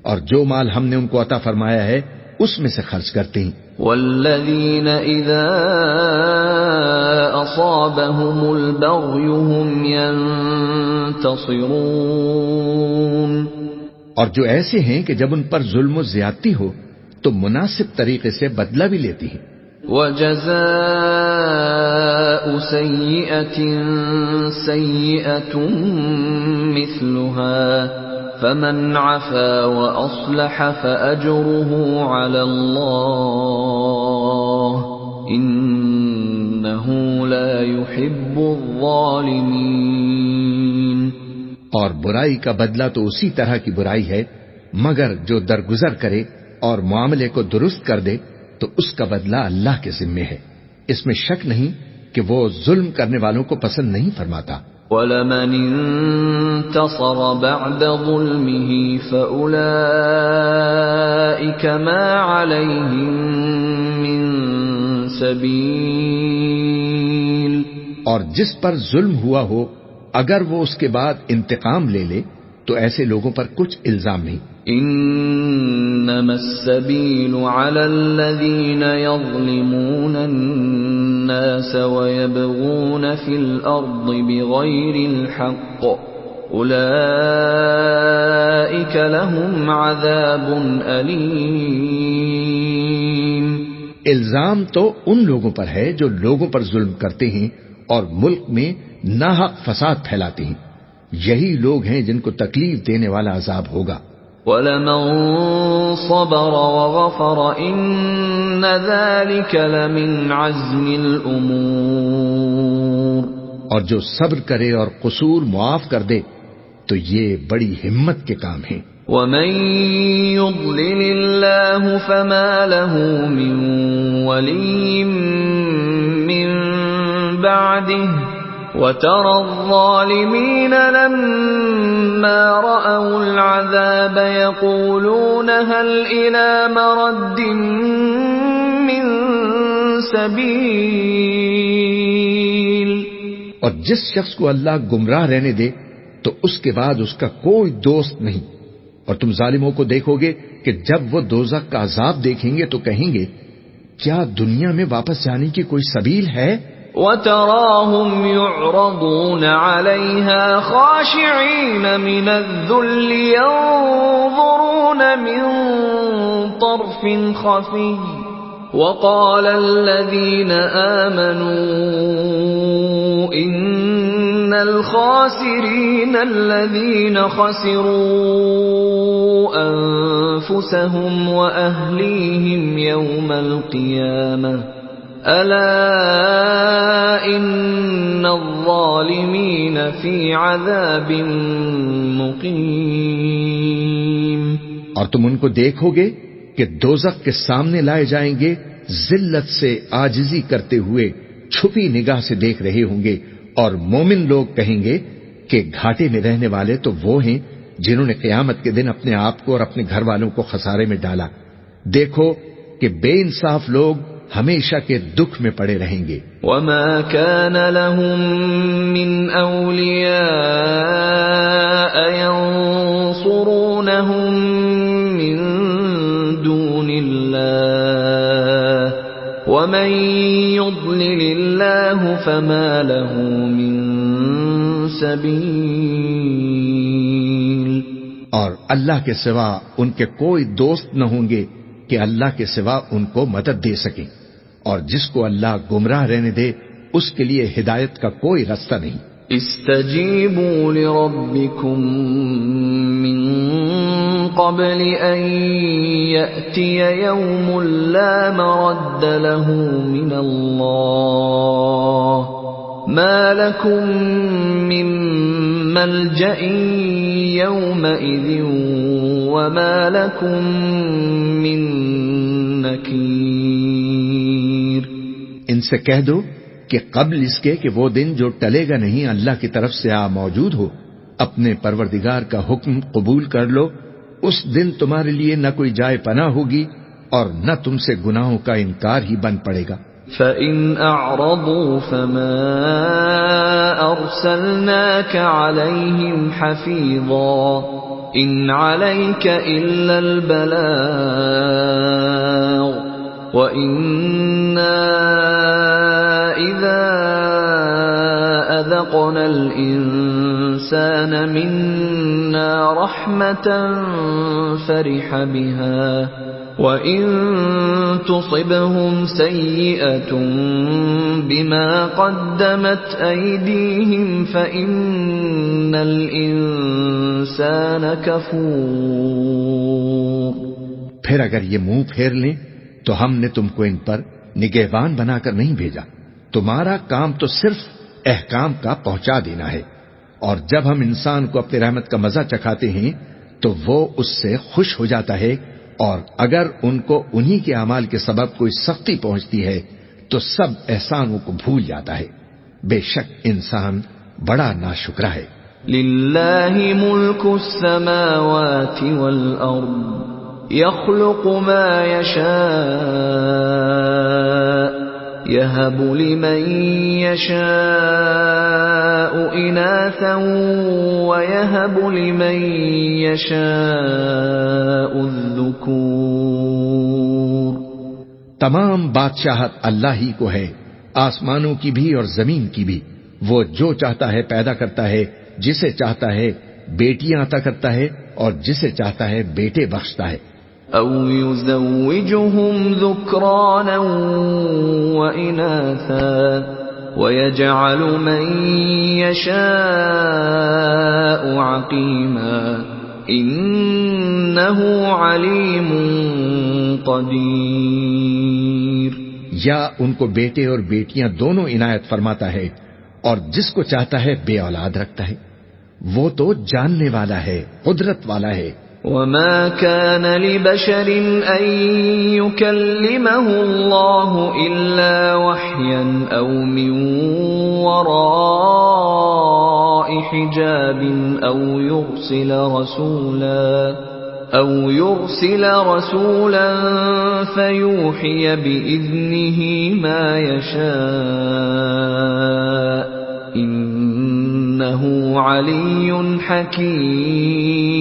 اور جو مال ہم نے ان کو عطا فرمایا ہے اس میں سے خرچ کرتے ہیں۔ والذین اذا اصابهم البغی هم ينتصرون۔ اور جو ایسے ہیں کہ جب ان پر ظلم و زیادتی ہو تو مناسب طریقے سے بدلہ بھی لیتے ہیں۔ وجزاء سیئة سیئة مثلها فمن عفا وأصلح فأجره على الله إنه لا يحب الظالمين۔ اور برائی کا بدلہ تو اسی طرح کی برائی ہے، مگر جو درگزر کرے اور معاملے کو درست کر دے تو اس کا بدلہ اللہ کے ذمے ہے، اس میں شک نہیں کہ وہ ظلم کرنے والوں کو پسند نہیں فرماتا۔ وَلَمَنِ انتصر بعد ظلمه فأولئك ما عليهم من سبيل۔ اور جس پر ظلم ہوا ہو اگر وہ اس کے بعد انتقام لے لے تو ایسے لوگوں پر کچھ الزام نہیں۔ انما السبيل على الذين يظلمون الناس ويبغون في الارض بغير الحق اولئك لهم عذاب الیم۔ الزام تو ان لوگوں پر ہے جو لوگوں پر ظلم کرتے ہیں اور ملک میں ناحق فساد پھیلاتے ہیں، یہی لوگ ہیں جن کو تکلیف دینے والا عذاب ہوگا۔ وَلَمَن صَبَرَ وَغَفَرَ إِنَّ ذَلِكَ لَمِنْ عَزْمِ الْأُمُورِ۔ اور جو صبر کرے اور قصور معاف کر دے تو یہ بڑی ہمت کے کام ہیں۔ وَمَن يُضْلِلِ اللَّهُ فَمَا لَهُ مِن وَلِيٍّ مِّن بَعْدِهِ وَتَرَى الظَّالِمِينَ لَمَّا رَأَوُا الْعَذَابَ يَقُولُونَ هَلْ إِلَى مَرَدٍّ مِّن سَبِيلٍ۔ اور جس شخص کو اللہ گمراہ رہنے دے تو اس کے بعد اس کا کوئی دوست نہیں، اور تم ظالموں کو دیکھو گے کہ جب وہ دوزخ کا عذاب دیکھیں گے تو کہیں گے کیا دنیا میں واپس جانے کی کوئی سبیل ہے؟ وَتَرَاهُمْ يُعْرَضُونَ عَلَيْهَا خَاشِعِينَ مِنَ الذُّلِّ يَنظُرُونَ مِن طَرْفٍ خَفِيٍّ وَقَالَ الَّذِينَ آمَنُوا إِنَّ الْخَاسِرِينَ الَّذِينَ خَسِرُوا أَنفُسَهُمْ وَأَهْلِيهِمْ يَوْمَ الْقِيَامَةِ أَلَا إِنَّ الظَّالِمِينَ فِي عَذَابٍ مُقِيمٍ۔ اور تم ان کو دیکھو گے کہ دوزخ کے سامنے لائے جائیں گے، ذلت سے عاجزی کرتے ہوئے چھپی نگاہ سے دیکھ رہے ہوں گے، اور مومن لوگ کہیں گے کہ گھاٹے میں رہنے والے تو وہ ہیں جنہوں نے قیامت کے دن اپنے آپ کو اور اپنے گھر والوں کو خسارے میں ڈالا۔ دیکھو کہ بے انصاف لوگ ہمیشہ کے دکھ میں پڑے رہیں گے۔ وَمَا كَانَ لَهُم مِّنْ أَوْلِيَاءَ يَنصُرُونَهُم مِّن دُونِ اللَّهِ وَمَن يُضْلِلِ اللَّهُ فَمَا لَهُ مِن سَبِيلٍ۔ اور اللہ کے سوا ان کے کوئی دوست نہ ہوں گے کہ اللہ کے سوا ان کو مدد دے سکیں، اور جس کو اللہ گمراہ رہنے دے اس کے لیے ہدایت کا کوئی رستہ نہیں۔ استجیبوا لربکم من قبل ان یأتی یوم لا مرد له من اللہ ما لکم من ملجأ یومئذ وما لکم من نکیر۔ ان سے کہہ دو کہ قبل اس کے کہ وہ دن جو ٹلے گا نہیں اللہ کی طرف سے موجود ہو، اپنے پروردگار کا حکم قبول کر لو، اس دن تمہارے لیے نہ کوئی جائے پناہ ہوگی اور نہ تم سے گناہوں کا انکار ہی بن پڑے گا۔ فَإِنْ أَعْرَضُوا فَمَا أَرْسَلْنَاكَ عَلَيْهِمْ حَفِيظًا إِنْ عَلَيْكَ إِلَّا الْبَلَاغُ وَإِنَّا إِذَا أَذَقْنَا الْإِنسَانَ مِنَّا رَحْمَةً فَرِحَ بِهَا وَإِن تُصِبْهُمْ سَيِّئَةٌ بِمَا قَدَّمَتْ أَيْدِيهِمْ فَإِنَّ الْإِنسَانَ كَفُورٌ۔ پھر اگر یہ منہ پھیر لیں تو ہم نے تم کو ان پر نگہبان بنا کر نہیں بھیجا، تمہارا کام تو صرف احکام کا پہنچا دینا ہے، اور جب ہم انسان کو اپنی رحمت کا مزہ چکھاتے ہیں تو وہ اس سے خوش ہو جاتا ہے، اور اگر ان کو انہی کے اعمال کے سبب کوئی سختی پہنچتی ہے تو سب احسانوں کو بھول جاتا ہے۔ بے شک انسان بڑا ناشکرا ہے۔ للہ ملک السماوات والارض يخلق ما يشاء يهب لمن يشاء إناثا ويهب لمن يشاء الذكور۔ تمام بادشاہت اللہ ہی کو ہے، آسمانوں کی بھی اور زمین کی بھی۔ وہ جو چاہتا ہے پیدا کرتا ہے، جسے چاہتا ہے بیٹیاں عطا کرتا ہے اور جسے چاہتا ہے بیٹے بخشتا ہے۔ او يزوجهم ذكرانا واناثا ويجعل من يشاء عقيما انه عليم قدير۔ یا ان کو بیٹے اور بیٹیاں دونوں عنایت فرماتا ہے، اور جس کو چاہتا ہے بے اولاد رکھتا ہے، وہ تو جاننے والا ہے، قدرت والا ہے۔ وَمَا كَانَ لِبَشَرٍ أَن يُكَلِّمَهُ اللَّهُ إِلَّا وَحْيًا أَوْ مِن وَرَاءِ حِجَابٍ أَوْ يُرْسِلَ رَسُولًا فَيُوحِيَ بِإِذْنِهِ مَا يَشَاءُ إِنَّهُ عَلِيٌّ حَكِيمٌ۔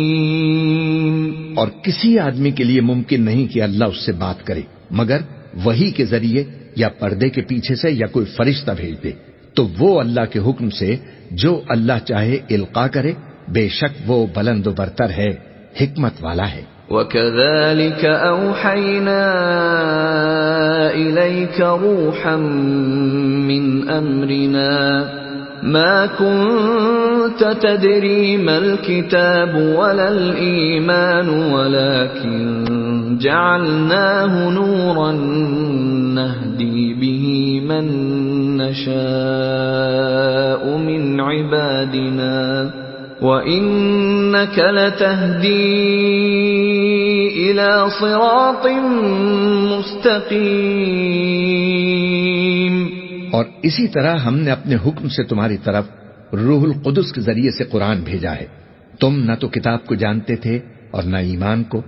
اور کسی آدمی کے لیے ممکن نہیں کہ اللہ اس سے بات کرے مگر وحی کے ذریعے یا پردے کے پیچھے سے یا کوئی فرشتہ بھیج دے، تو وہ اللہ کے حکم سے جو اللہ چاہے القا کرے، بے شک وہ بلند و برتر ہے، حکمت والا ہے۔ وَكَذَلِكَ أَوْحَيْنَا إِلَيْكَ رُوحًا مِّنْ أَمْرِنَا مَا كُنْتَ تَدْرِي مَا الْكِتَابُ وَلَا الْإِيمَانُ وَلَكِنْ جَعَلْنَاهُ نُورًا نَهْدِي بِهِ مَن نَّشَاءُ مِنْ عِبَادِنَا وَإِنَّكَ لَتَهْدِي إلى صراط مستقيم. اور اسی طرح ہم نے اپنے حکم سے تمہاری طرف روح القدس کے ذریعے سے قرآن بھیجا ہے. تم نہ تو کتاب کو جانتے تھے اور نہ ایمان کو،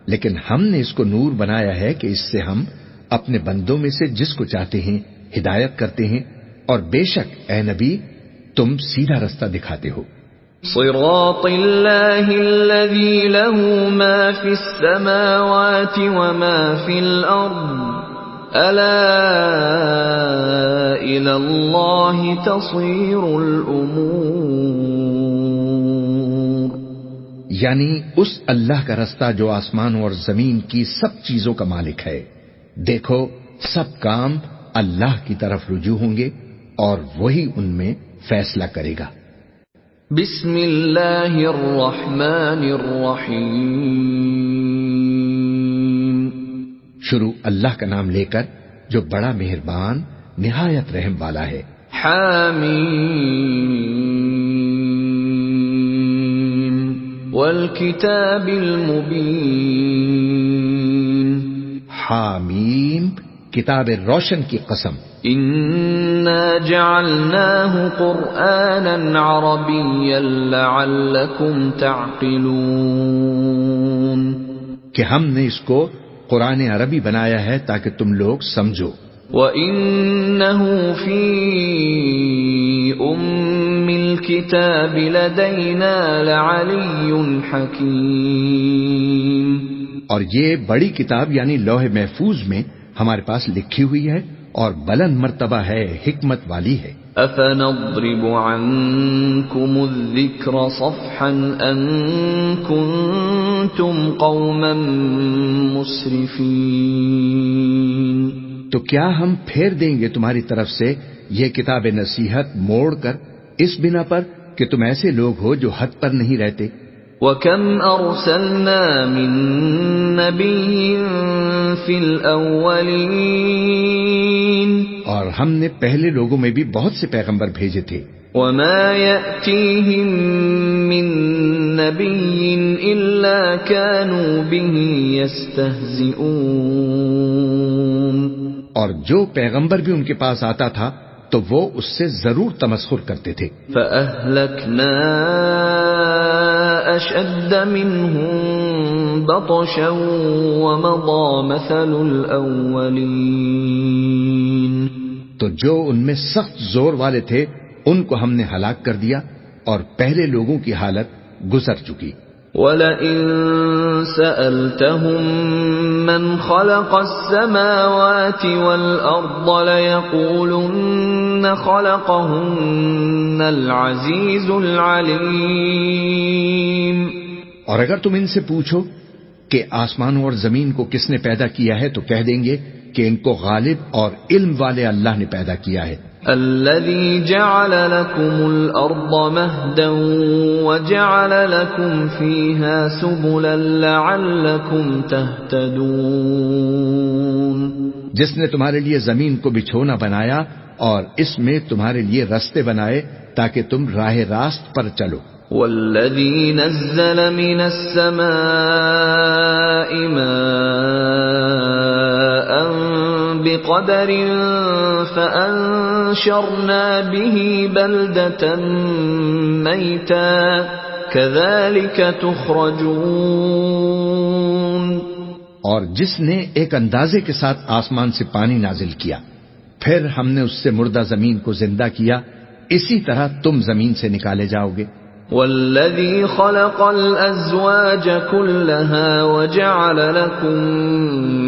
لیکن ہم نے اس کو نور بنایا ہے کہ اس سے ہم اپنے بندوں میں سے جس کو چاہتے ہیں ہدایت کرتے ہیں، اور بے شک اے نبی تم سیدھا رستہ دکھاتے ہو. صراط اللہ الذی له ما فی السماوات وما فی الارض الا الی اللہ تصیر الامور. یعنی اس اللہ کا رستہ جو آسمانوں اور زمین کی سب چیزوں کا مالک ہے. دیکھو سب کام اللہ کی طرف رجوع ہوں گے اور وہی ان میں فیصلہ کرے گا. بسم اللہ الرحمن الرحیم. شروع اللہ کا نام لے کر جو بڑا مہربان نہایت رحم والا ہے. حامیم والکتاب المبین. حامیم کتاب روشن کی قسم. انا جعلناه قرآنا عربيا لعلكم تعقلون. کہ ہم نے اس کو قرآن عربی بنایا ہے تاکہ تم لوگ سمجھو. وَإِنَّهُ فِي أُمِّ الْكِتَابِ لَدَيْنَا لَعَلِيٌّ حَكِيمٌ. اور یہ بڑی کتاب یعنی لوح محفوظ میں ہمارے پاس لکھی ہوئی ہے اور بلند مرتبہ ہے، حکمت والی ہے. أَفَنَضْرِبُ عَنْكُمُ الذِّكْرَ صَفْحًا أَن كُنتُمْ قَوْمًا مُسْرِفِينَ. تو کیا ہم پھیر دیں گے تمہاری طرف سے یہ کتاب نصیحت موڑ کر اس بنا پر کہ تم ایسے لوگ ہو جو حد پر نہیں رہتے. وَكَمْ أَرْسَلْنَا مِن نَّبِيٍّ فِي الْأَوَّلِينَ. اور ہم نے پہلے لوگوں میں بھی بہت سے پیغمبر بھیجے تھے. وَمَا يَأْتِيهِم مِّن نَّبِيٍّ إِلَّا كَانُوا بِهِ يَسْتَهْزِئُونَ. اور جو پیغمبر بھی ان کے پاس آتا تھا تو وہ اس سے ضرور تمسخر کرتے تھے. فَأَهْلَكْنَا أَشَدَّ مِنْهُمْ بَطْشًا وَمَضَى مَثَلُ الْأَوَّلِينَ. تو جو ان میں سخت زور والے تھے ان کو ہم نے ہلاک کر دیا اور پہلے لوگوں کی حالت گزر چکی. وَلَئِن سَأَلْتَهُم مَّنْ خَلَقَ السَّمَاوَاتِ وَالْأَرْضَ لَيَقُولُنَّ خَلَقَهُنَّ الْعَزِيزُ الْعَلِيمُ. اور اگر تم ان سے پوچھو کہ آسمانوں اور زمین کو کس نے پیدا کیا ہے تو کہہ دیں گے کہ ان کو غالب اور علم والے اللہ نے پیدا کیا ہے. الذي جعل لكم الأرض مهدا وجعل لكم فيها سبلا لعلكم تهتدون. جس نے تمہارے لیے زمین کو بچھونا بنایا اور اس میں تمہارے لیے رستے بنائے تاکہ تم راہ راست پر چلو. والذي نزل من السماء ماء بقدر فأنشرنا به بلدة ميتا كذلك تخرجون. اور جس نے ایک اندازے کے ساتھ آسمان سے پانی نازل کیا پھر ہم نے اس سے مردہ زمین کو زندہ کیا، اسی طرح تم زمین سے نکالے جاؤ گے. والذي خلق الأزواج كلها وجعل لكم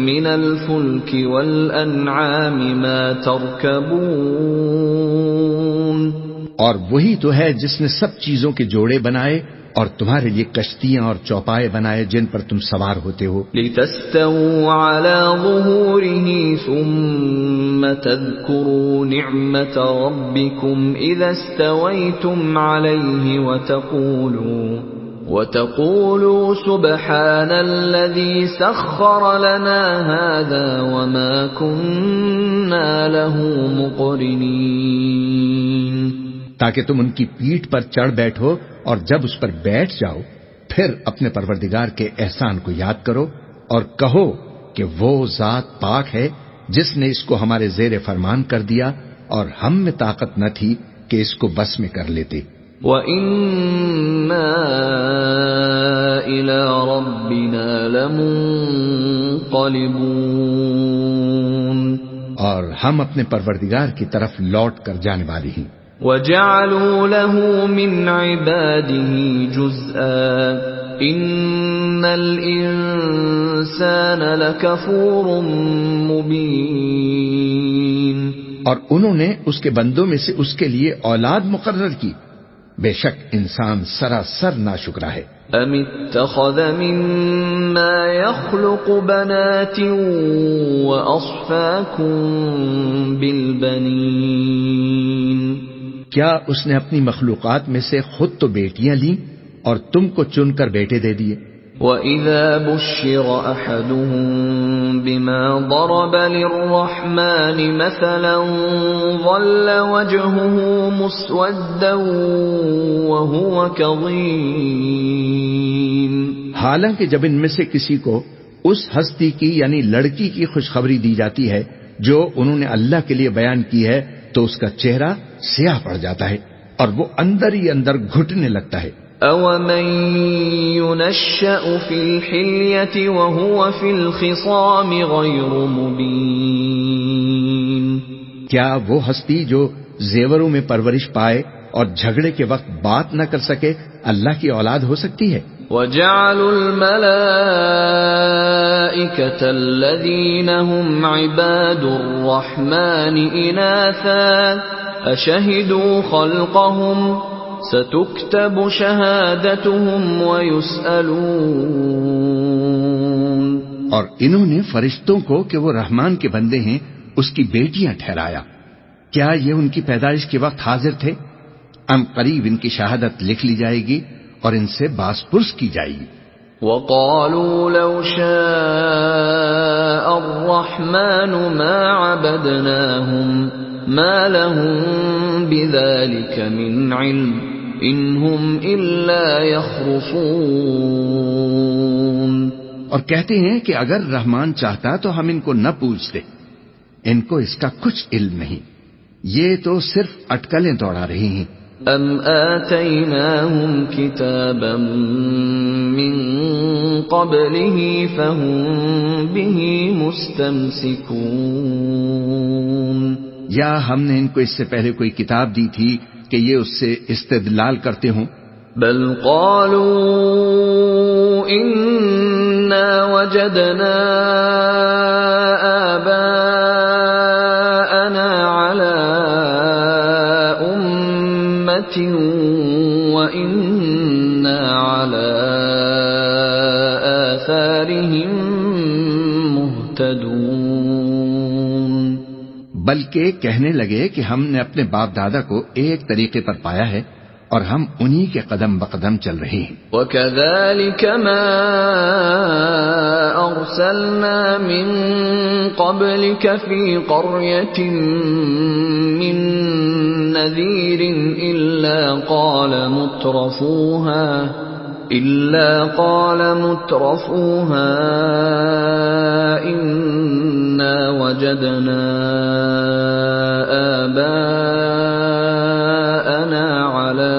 من الفلك والأنعام ما تركبون. اور وہی تو ہے جس نے سب چیزوں کے جوڑے بنائے اور تمہارے لیے کشتیاں اور چوپائے بنائے جن پر تم سوار ہوتے ہو. لتستووا على ظهوره ثم تذكروا نعمة ربكم إذا استويتم عليه وتقولوا سبحان الذي سخر لنا هذا وما كنا له مقرنين. تاکہ تم ان کی پیٹھ پر چڑھ بیٹھو اور جب اس پر بیٹھ جاؤ پھر اپنے پروردگار کے احسان کو یاد کرو اور کہو کہ وہ ذات پاک ہے جس نے اس کو ہمارے زیر فرمان کر دیا اور ہم میں طاقت نہ تھی کہ اس کو بس میں کر لیتے. وَإِنَّا إِلَى رَبِّنَا لَمُنقَلِبُونَ اور ہم اپنے پروردگار کی طرف لوٹ کر جانے والی ہیں. وَجَعَلُوا لَهُ مِنْ عِبَادِهِ جُزْءًا إِنَّ الْإِنسَانَ لَكَفُورٌ مُبِينٌ اور انہوں نے اس کے بندوں میں سے اس کے لیے اولاد مقرر کی. بے شک انسان سراسر ناشکرا ہے. أَمِ اتَّخَذَ مِمَّا يَخْلُقُ بَنَاتٍ وَأَصْفَاكُم بِالْبَنِينَ کیا اس نے اپنی مخلوقات میں سے خود تو بیٹیاں لیں اور تم کو چن کر بیٹے دے دیے. وَإِذَا بُشِّرَ أَحَدُهُم بِمَا ضَرَبَ لِلرَّحْمَنِ مَثَلًا ظَلَّ وَجْهُهُ مُسْوَدًّا وَهُوَ كَظِيمٌ حالانکہ جب ان میں سے کسی کو اس ہستی کی یعنی لڑکی کی خوشخبری دی جاتی ہے جو انہوں نے اللہ کے لیے بیان کی ہے تو اس کا چہرہ سیاہ پڑ جاتا ہے اور وہ اندر ہی اندر گھٹنے لگتا ہے. أَوَمَن يُنَشَّأُ فِي الْحِلْيَةِ وَهُوَ فِي الْخِصَامِ غَيْرُ مُبِينٍ کیا وہ ہستی جو زیوروں میں پرورش پائے اور جھگڑے کے وقت بات نہ کر سکے اللہ کی اولاد ہو سکتی ہے؟ وَجَعَلُوا الْمَلَائِكَةَ الَّذِينَ هُمْ عِبَادُ الرَّحْمَنِ إِنَاثًا أَشَهِدُوا خَلْقَهُمْ سَتُكْتَبُ شَهَادَتُهُمْ وَيُسْأَلُونَ اور انہوں نے فرشتوں کو کہ وہ رحمان کے بندے ہیں اس کی بیٹیاں ٹھہرایا. کیا یہ ان کی پیدائش کے وقت حاضر تھے؟ قریب ان کی شہادت لکھ لی جائے گی اور ان سے باس پرس کی جائے گی. وَقَالُوا لَوْ شَاءَ الرَّحْمَنُ مَا عَبَدْنَاهُمْ مَا لَهُم بِذَلِكَ مِنْ عِلْمٍ إِنْ هُمْ إِلَّا يَخْرُصُونَ اور کہتے ہیں کہ اگر رحمان چاہتا تو ہم ان کو نہ پوچھتے، ان کو اس کا کچھ علم نہیں، یہ تو صرف اٹکلیں دوڑا رہی ہیں. أَمْ آتَيْنَاهُمْ كِتَابًا مِّن قَبْلِهِ فَهُمْ بِهِ مُسْتَمْسِكُونَ یا ہم نے ان کو اس سے پہلے کوئی کتاب دی تھی کہ یہ اس سے استدلال کرتے ہوں؟ بل قالوا إِنَّا وَجَدْنَا آبَاءَنَا عَلَى أُمَّةٍ وَإِنَّا عَلَى آثَارِهِم مُهْتَدُونَ بلکہ کہنے لگے کہ ہم نے اپنے باپ دادا کو ایک طریقے پر پایا ہے اور ہم انہی کے قدم بقدم چل رہے ہیں. وَكَذَلِكَ مَا أَرْسَلْنَا مِن قَبْلِكَ فِي قَرْيَةٍ مِّن نَّذِيرٍ إِلَّا قَالَ مُتْرَفُوهَا إِنَّا وَجَدْنَا آبَاءَنَا عَلَى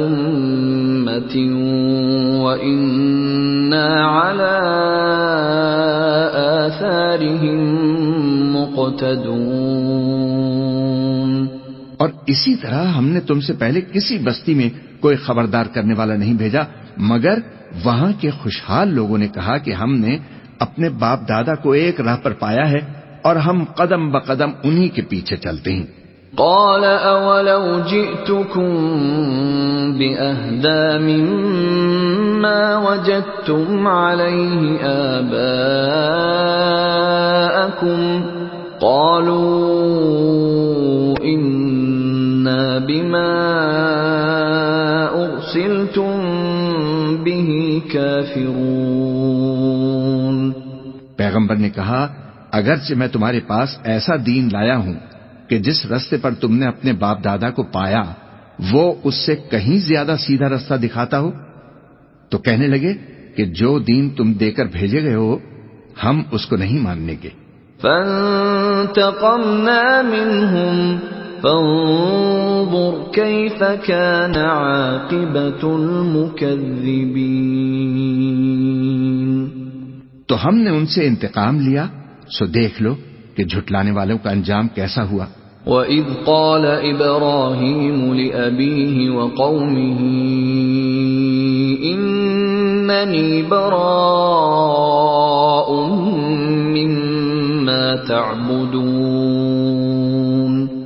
أُمَّةٍ وَإِنَّا عَلَى آثَارِهِم مُقْتَدُونَ اور اسی طرح ہم نے تم سے پہلے کسی بستی میں کوئی خبردار کرنے والا نہیں بھیجا مگر وہاں کے خوشحال لوگوں نے کہا کہ ہم نے اپنے باپ دادا کو ایک راہ پر پایا ہے اور ہم قدم بقدم انہی کے پیچھے چلتے ہیں. قال اولو جئتكم بأهدى مما وجدتم عليه آباءكم قالوا إنا بما أرسلتم به كافرون. پیغمبر نے کہا اگرچہ میں تمہارے پاس ایسا دین لایا ہوں کہ جس رستے پر تم نے اپنے باپ دادا کو پایا وہ اس سے کہیں زیادہ سیدھا رستہ دکھاتا ہو، تو کہنے لگے کہ جو دین تم دے کر بھیجے گئے ہو ہم اس کو نہیں ماننے کے۔ فانتقمنا منهم فانظر كيف كان عاقبة المكذبين۔ تو ہم نے ان سے انتقام لیا، سو دیکھ لو کہ جھٹلانے والوں کا انجام کیسا ہوا۔ وَإِذْ قَالَ إِبْرَاهِيمُ لِأَبِيهِ وَقَوْمِهِ إِنَّنِي بَرَاءٌ مِّمَّا تَعْبُدُونَ۔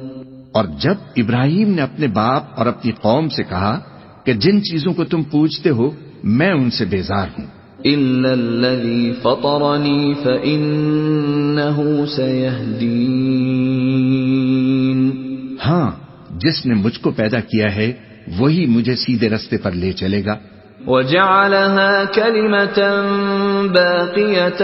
اور جب ابراہیم نے اپنے باپ اور اپنی قوم سے کہا کہ جن چیزوں کو تم پوجتے ہو میں ان سے بیزار ہوں، إِلَّا الَّذِي فَطَرَنِي فَإِنَّهُ سَيَهْدِينِ۔ ہاں جس نے مجھ کو پیدا کیا ہے وہی مجھے سیدھے رستے پر لے چلے گا۔ وَجَعَلَهَا كَلِمَةً بَاقِيَةً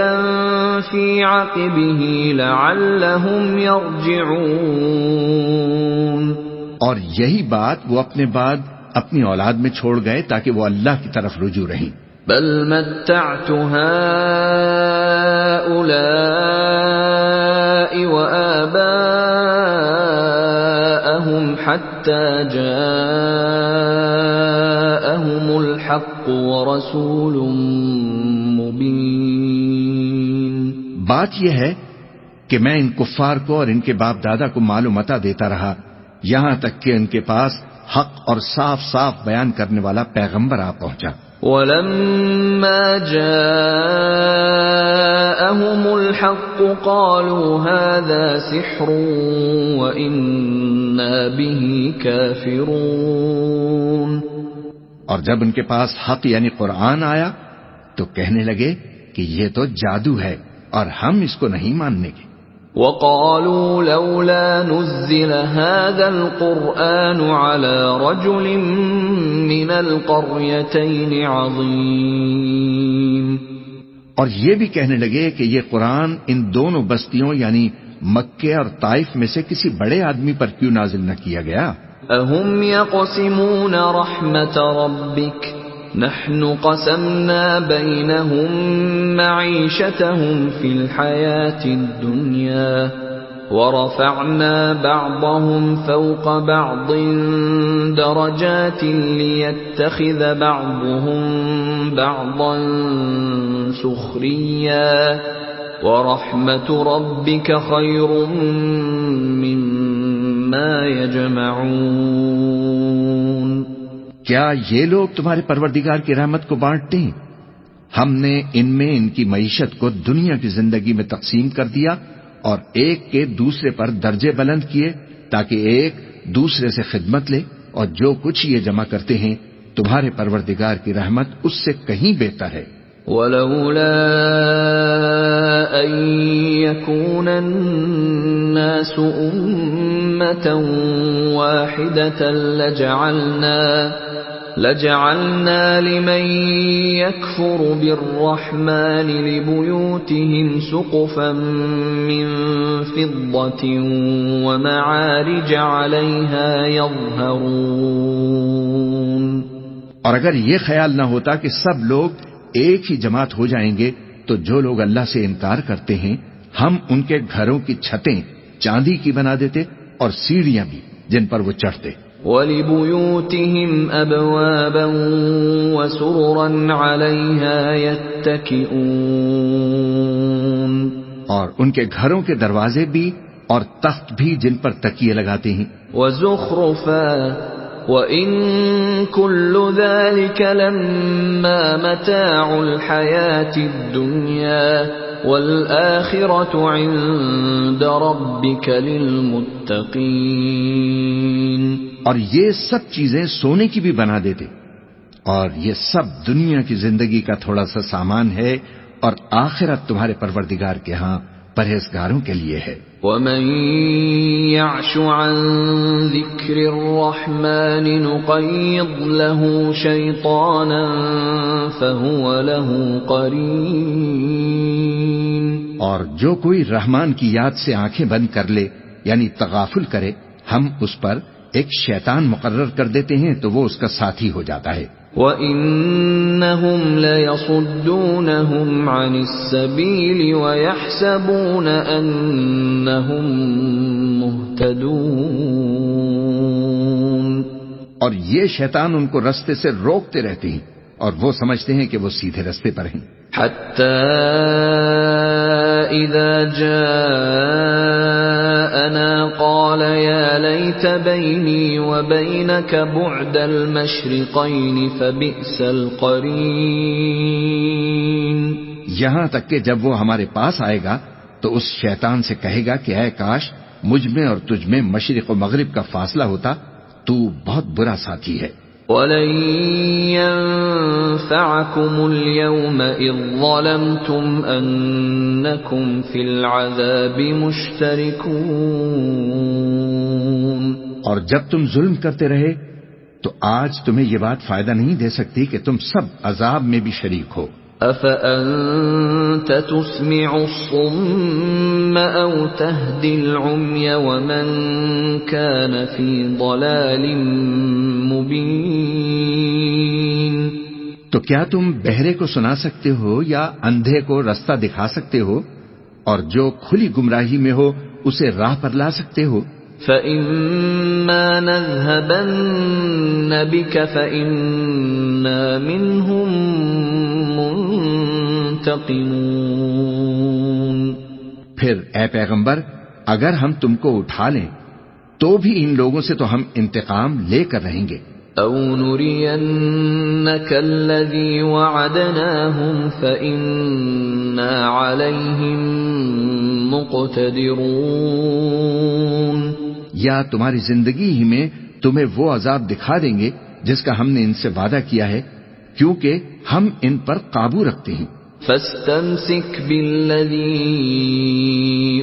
فِي عَقِبِهِ لَعَلَّهُمْ يَرْجِعُونَ۔ اور یہی بات وہ اپنے بعد اپنی اولاد میں چھوڑ گئے تاکہ وہ اللہ کی طرف رجوع رہیں۔ بل متعت هؤلاء وآباءهم حتى جاءهم الحق ورسول مبين۔ بات یہ ہے کہ میں ان کفار کو اور ان کے باپ دادا کو مال و متاع دیتا رہا یہاں تک کہ ان کے پاس حق اور صاف صاف بیان کرنے والا پیغمبر آ پہنچا۔ وَلَمَّا جَاءَهُمُ الْحَقُّ قَالُوا هَذَا سِحْرٌ وَإِنَّا بِهِ كَافِرُونَ۔ اور جب ان کے پاس حق یعنی قرآن آیا تو کہنے لگے کہ یہ تو جادو ہے اور ہم اس کو نہیں ماننے گے۔ وَقَالُوا لَوْلَا نُزِّلَ هَذَا الْقُرْآنُ عَلَى رَجُلٍ مِّنَ الْقَرْيَتَيْنِ عَظِيمٍ۔ اور یہ بھی کہنے لگے کہ یہ قرآن ان دونوں بستیوں یعنی مکے اور طائف میں سے کسی بڑے آدمی پر کیوں نازل نہ کیا گیا؟ أَهُمْ يَقْسِمُونَ رَحْمَةَ رَبِّكَ نحن قسمنا بينهم معيشتهم في الحياة الدنيا ورفعنا بعضهم فوق بعض درجات ليتخذ بعضهم بعضا سخريا ورحمة ربك خير مما يجمعون۔ کیا یہ لوگ تمہارے پروردگار کی رحمت کو بانٹتے ہیں؟ ہم نے ان میں ان کی معیشت کو دنیا کی زندگی میں تقسیم کر دیا اور ایک کے دوسرے پر درجے بلند کیے تاکہ ایک دوسرے سے خدمت لے، اور جو کچھ یہ جمع کرتے ہیں تمہارے پروردگار کی رحمت اس سے کہیں بہتر ہے۔ وَلَوْلَا أَن يَكُونَ النَّاسُ أُمَّةً وَاحِدَةً لَجَعَلْنَا لِمَن يَكْفُرُ بِالرَّحْمَنِ لِبُيُوتِهِمْ سُقُفًا مِّن فِضَّةٍ وَمَعَارِجَ عَلَيْهَا يَظْهَرُونَ۔ اور اگر یہ خیال نہ ہوتا کہ سب لوگ ایک ہی جماعت ہو جائیں گے تو جو لوگ اللہ سے انکار کرتے ہیں ہم ان کے گھروں کی چھتیں چاندی کی بنا دیتے اور سیڑھیاں بھی جن پر وہ چڑھتے۔ وَلِبُيُوتِهِمْ أَبْوَابًا وَسُرُرًا عَلَيْهَا يَتَّكِئُونَ۔ اور ان کے گھروں کے دروازے بھی اور تخت بھی جن پر تکیے لگاتے ہیں۔ وَزُخْرُفًا وَإِن كُلُّ ذَلِكَ لَمَّا مَتَاعُ الْحَيَاةِ الدُّنْيَا وَالْآخِرَةُ عِندَ رَبِّكَ لِلْمُتَّقِينَ۔ اور یہ سب چیزیں سونے کی بھی بنا دیتے، اور یہ سب دنیا کی زندگی کا تھوڑا سا سامان ہے، اور آخرت تمہارے پروردگار کے ہاں پرہیزگاروں کے لیے ہے۔ وَمَن يَعْشُ عَن ذِكْرِ الرَّحْمَنِ نُقَيِّضْ لَهُ شَيْطَانًا فَهُوَ لَهُ قَرِينٌ۔ اور جو کوئی رحمان کی یاد سے آنکھیں بند کر لے یعنی تغافل کرے، ہم اس پر ایک شیطان مقرر کر دیتے ہیں تو وہ اس کا ساتھی ہو جاتا ہے. وَإِنَّهُمْ لَيَصُدُّونَهُمْ عَنِ السَّبِيلِ وَيَحْسَبُونَ أَنَّهُمْ مُهْتَدُونَ. اور یہ شیطان ان کو رستے سے روکتے رہتے ہیں اور وہ سمجھتے ہیں کہ وہ سیدھے رستے پر ہیں. حَتَّى إِذَا جَاءَنَا قَالَ يَا لَيْتَ بَيْنِي وَبَيْنَكَ بُعْدَ الْمَشْرِقَيْنِ فَبِئْسَ الْقَرِينُ. یہاں تک کہ جب وہ ہمارے پاس آئے گا تو اس شیطان سے کہے گا کہ اے کاش مجھ میں اور تجھ میں مشرق و مغرب کا فاصلہ ہوتا، تو بہت برا ساتھی ہے. وَلَن يَنفَعَكُمُ الْيَوْمَ إِذ ظَّلَمْتُمْ أَنَّكُمْ فِي الْعَذَابِ مُشْتَرِكُونَ. اور جب تم ظلم کرتے رہے تو آج تمہیں یہ بات فائدہ نہیں دے سکتی کہ تم سب عذاب میں بھی شریک ہو. أَفَأَنْتَ تُسْمِعُ الصُّمَّ أَوْ تَهْدِي الْعُمْيَ وَمَنْ كَانَ فِي ضَلَالٍ مُبِينٍ. تو کیا تم بہرے کو سنا سکتے ہو یا اندھے کو رستہ دکھا سکتے ہو، اور جو کھلی گمراہی میں ہو اسے راہ پر لا سکتے ہو؟ فَإِمَّا نَذْهَبَنَّ بِكَ فَإِنَّا مِنْهُمْ مُنْتَقِمُونَ. پھر اے پیغمبر اگر ہم تم کو اٹھا لیں تو بھی ان لوگوں سے تو ہم انتقام لے کر رہیں گے. أَوْ نُرِيَنَّكَ الَّذِي وَعَدْنَاهُمْ فَإِنَّا عَلَيْهِمْ مُقْتَدِرُونَ. یا تمہاری زندگی ہی میں تمہیں وہ عذاب دکھا دیں گے جس کا ہم نے ان سے وعدہ کیا ہے، کیونکہ ہم ان پر قابو رکھتے ہیں. فَاسْتَمْسِكْ بِالَّذِي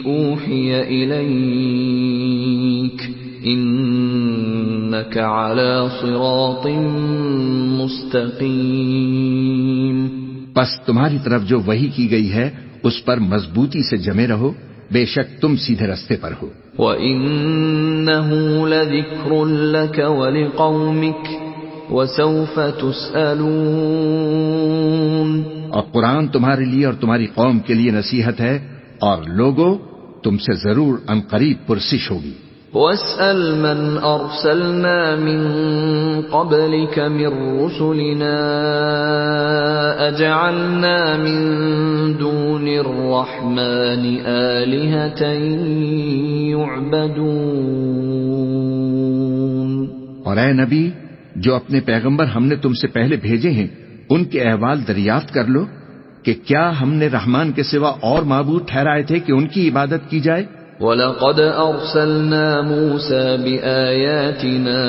أُوحِيَ إِلَيْكَ إِنَّكَ عَلَى صِرَاطٍ مُسْتَقِيمٍ. پس تمہاری طرف جو وحی کی گئی ہے اس پر مضبوطی سے جمے رہو، بے شک تم سیدھے رستے پر ہو. وَإِنَّهُ لَذِكْرٌ لَكَ وَلِقَوْمِكَ وَسَوْفَ تُسْأَلُونَ. اور قرآن تمہارے لیے اور تمہاری قوم کے لیے نصیحت ہے، اور لوگوں تم سے ضرور عنقریب پرسش ہوگی. وَاسْأَلْ مَنْ أَرْسَلْنَا مِنْ قَبْلِكَ مِنْ رُسُلِنَا أَجَعَلْنَا مِنْ دُونِ الرَّحْمَنِ آلِهَةً يُعْبَدُونَ. اور اے نبی، جو اپنے پیغمبر ہم نے تم سے پہلے بھیجے ہیں ان کے احوال دریافت کر لو کہ کیا ہم نے رحمان کے سوا اور معبود ٹھہرائے تھے کہ ان کی عبادت کی جائے. وَلَقَدْ أَرْسَلْنَا مُوسَى بِآيَاتِنَا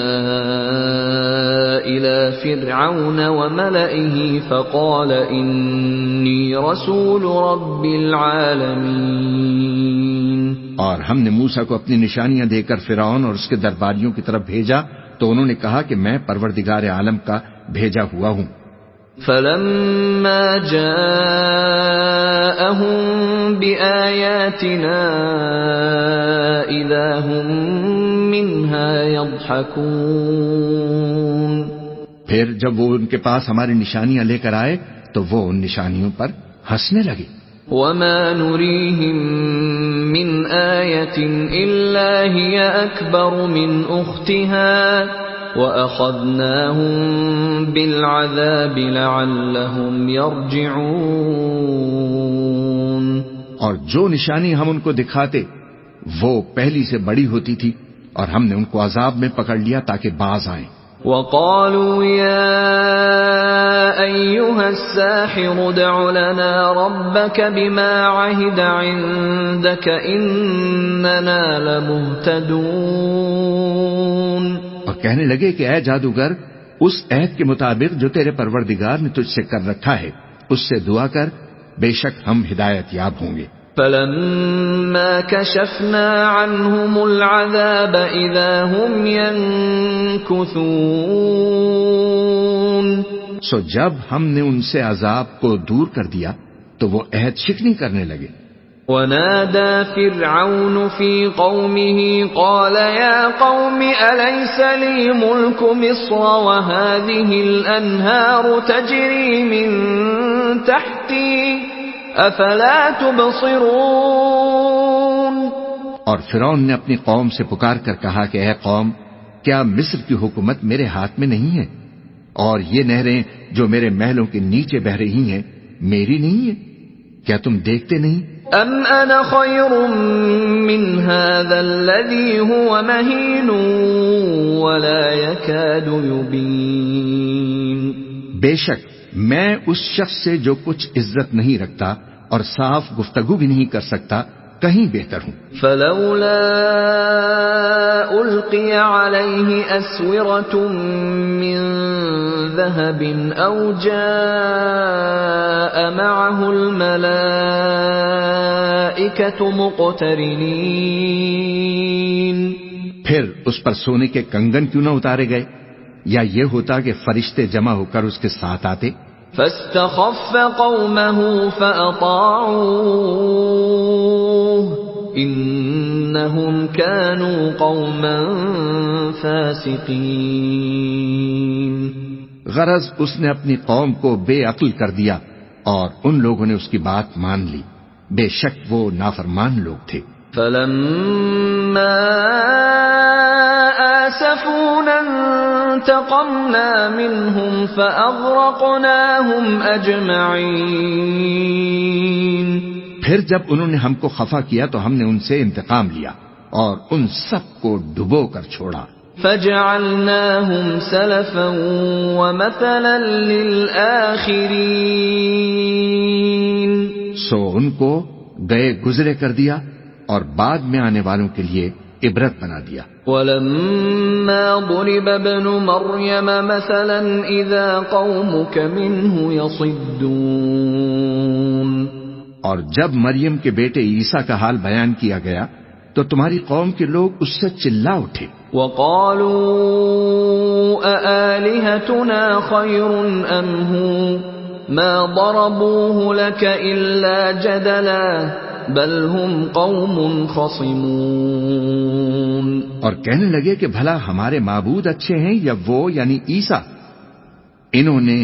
إِلَى فِرْعَوْنَ وَمَلَئِهِ فَقَالَ إِنِّي رَسُولُ رَبِّ الْعَالَمِينَ. اور ہم نے موسیٰ کو اپنی نشانیاں دے کر فرعون اور اس کے درباریوں کی طرف بھیجا تو انہوں نے کہا کہ میں پروردگار عالم کا بھیجا ہوا ہوں. فَلَمَّا جَاءَهُم بِآيَاتِنَا إِذَا هُم مِّنْهَا يَضْحَكُونَ. پھر جب وہ ان کے پاس ہماری نشانیاں لے کر آئے تو وہ ان نشانیوں پر ہنسنے لگے. وَمَا نُرِيهِم مِّنْ آيَةٍ إِلَّا هِيَ أَكْبَرُ مِنْ أُخْتِهَا وَأَخَذْنَاهُمْ بِالْعَذَابِ لَعَلَّهُمْ يَرْجِعُونَ. اور جو نشانی ہم ان کو دکھاتے وہ پہلی سے بڑی ہوتی تھی اور ہم نے ان کو عذاب میں پکڑ لیا تاکہ باز آئیں. وَقَالُوا يَا أَيُّهَا السَّاحِرُ ادْعُ لَنَا رَبَّكَ بِمَا عَهِدَ عِندَكَ إِنَّنَا لَمُهْتَدُونَ. اور کہنے لگے کہ اے جادوگر، اس عہد کے مطابق جو تیرے پروردگار نے تجھ سے کر رکھا ہے اس سے دعا کر، بے شک ہم ہدایت یاب ہوں گے. فَلَمَّا كَشَفْنَا عَنْهُمُ الْعَذَابَ إِذَا هُمْ يَنكُثُونَ. سو جب ہم نے ان سے عذاب کو دور کر دیا تو وہ عہد شکنی کرنے لگے. ونادى فرعون في قومه قال يا قوم أليس لي ملك مصر وهذه الأنهار تجري من تحتي أفلا تبصرون. اور فرعون نے اپنی قوم سے پکار کر کہا کہ اے قوم، کیا مصر کی حکومت میرے ہاتھ میں نہیں ہے؟ اور یہ نہریں جو میرے محلوں کے نیچے بہ رہی ہیں میری نہیں ہے؟ کیا تم دیکھتے نہیں؟ ام انا خیر من هذا الذي هو مهين ولا يكاد يبين. بے شک میں اس شخص سے جو کچھ عزت نہیں رکھتا اور صاف گفتگو بھی نہیں کر سکتا کہیں بہتر ہوں. فلولا القي عليه اسورة من ذهب او جاء معه الملائكة مقترنين. پھر اس پر سونے کے کنگن کیوں نہ اتارے گئے، یا یہ ہوتا کہ فرشتے جمع ہو کر اس کے ساتھ آتے. فاستخف قومه فأطاعوه إنهم كانوا قوما فاسقين. غرض اس نے اپنی قوم کو بے عقل کر دیا اور ان لوگوں نے اس کی بات مان لی، بے شک وہ نافرمان لوگ تھے. فلما آسفونا انتقمنا منهم فأغرقناهم أجمعين. پھر جب انہوں نے ہم کو خفا کیا تو ہم نے ان سے انتقام لیا اور ان سب کو ڈبو کر چھوڑا. فجعلناهم سلفا ومثلا للآخرين. سو ان کو گئے گزرے کر دیا اور بعد میں آنے والوں کے لیے عبرت بنا دیا. وَلَمَّا ضُرِبَ ابْنُ مَرْيَمَ مَثَلًا إِذَا قَوْمُكَ مِنْهُ يَصِدُّونَ. اور جب مریم کے بیٹے عیسیٰ کا حال بیان کیا گیا تو تمہاری قوم کے لوگ اس سے چلا اٹھے. وَقَالُوا أَآلِهَتُنَا خَيْرٌ أَمْ هُوَ مَا ضَرَبُوهُ لَكَ إِلَّا جَدَلًا بل ہم قوم خصمون. اور کہنے لگے کہ بھلا ہمارے معبود اچھے ہیں یا وہ یعنی عیسیٰ؟ انہوں نے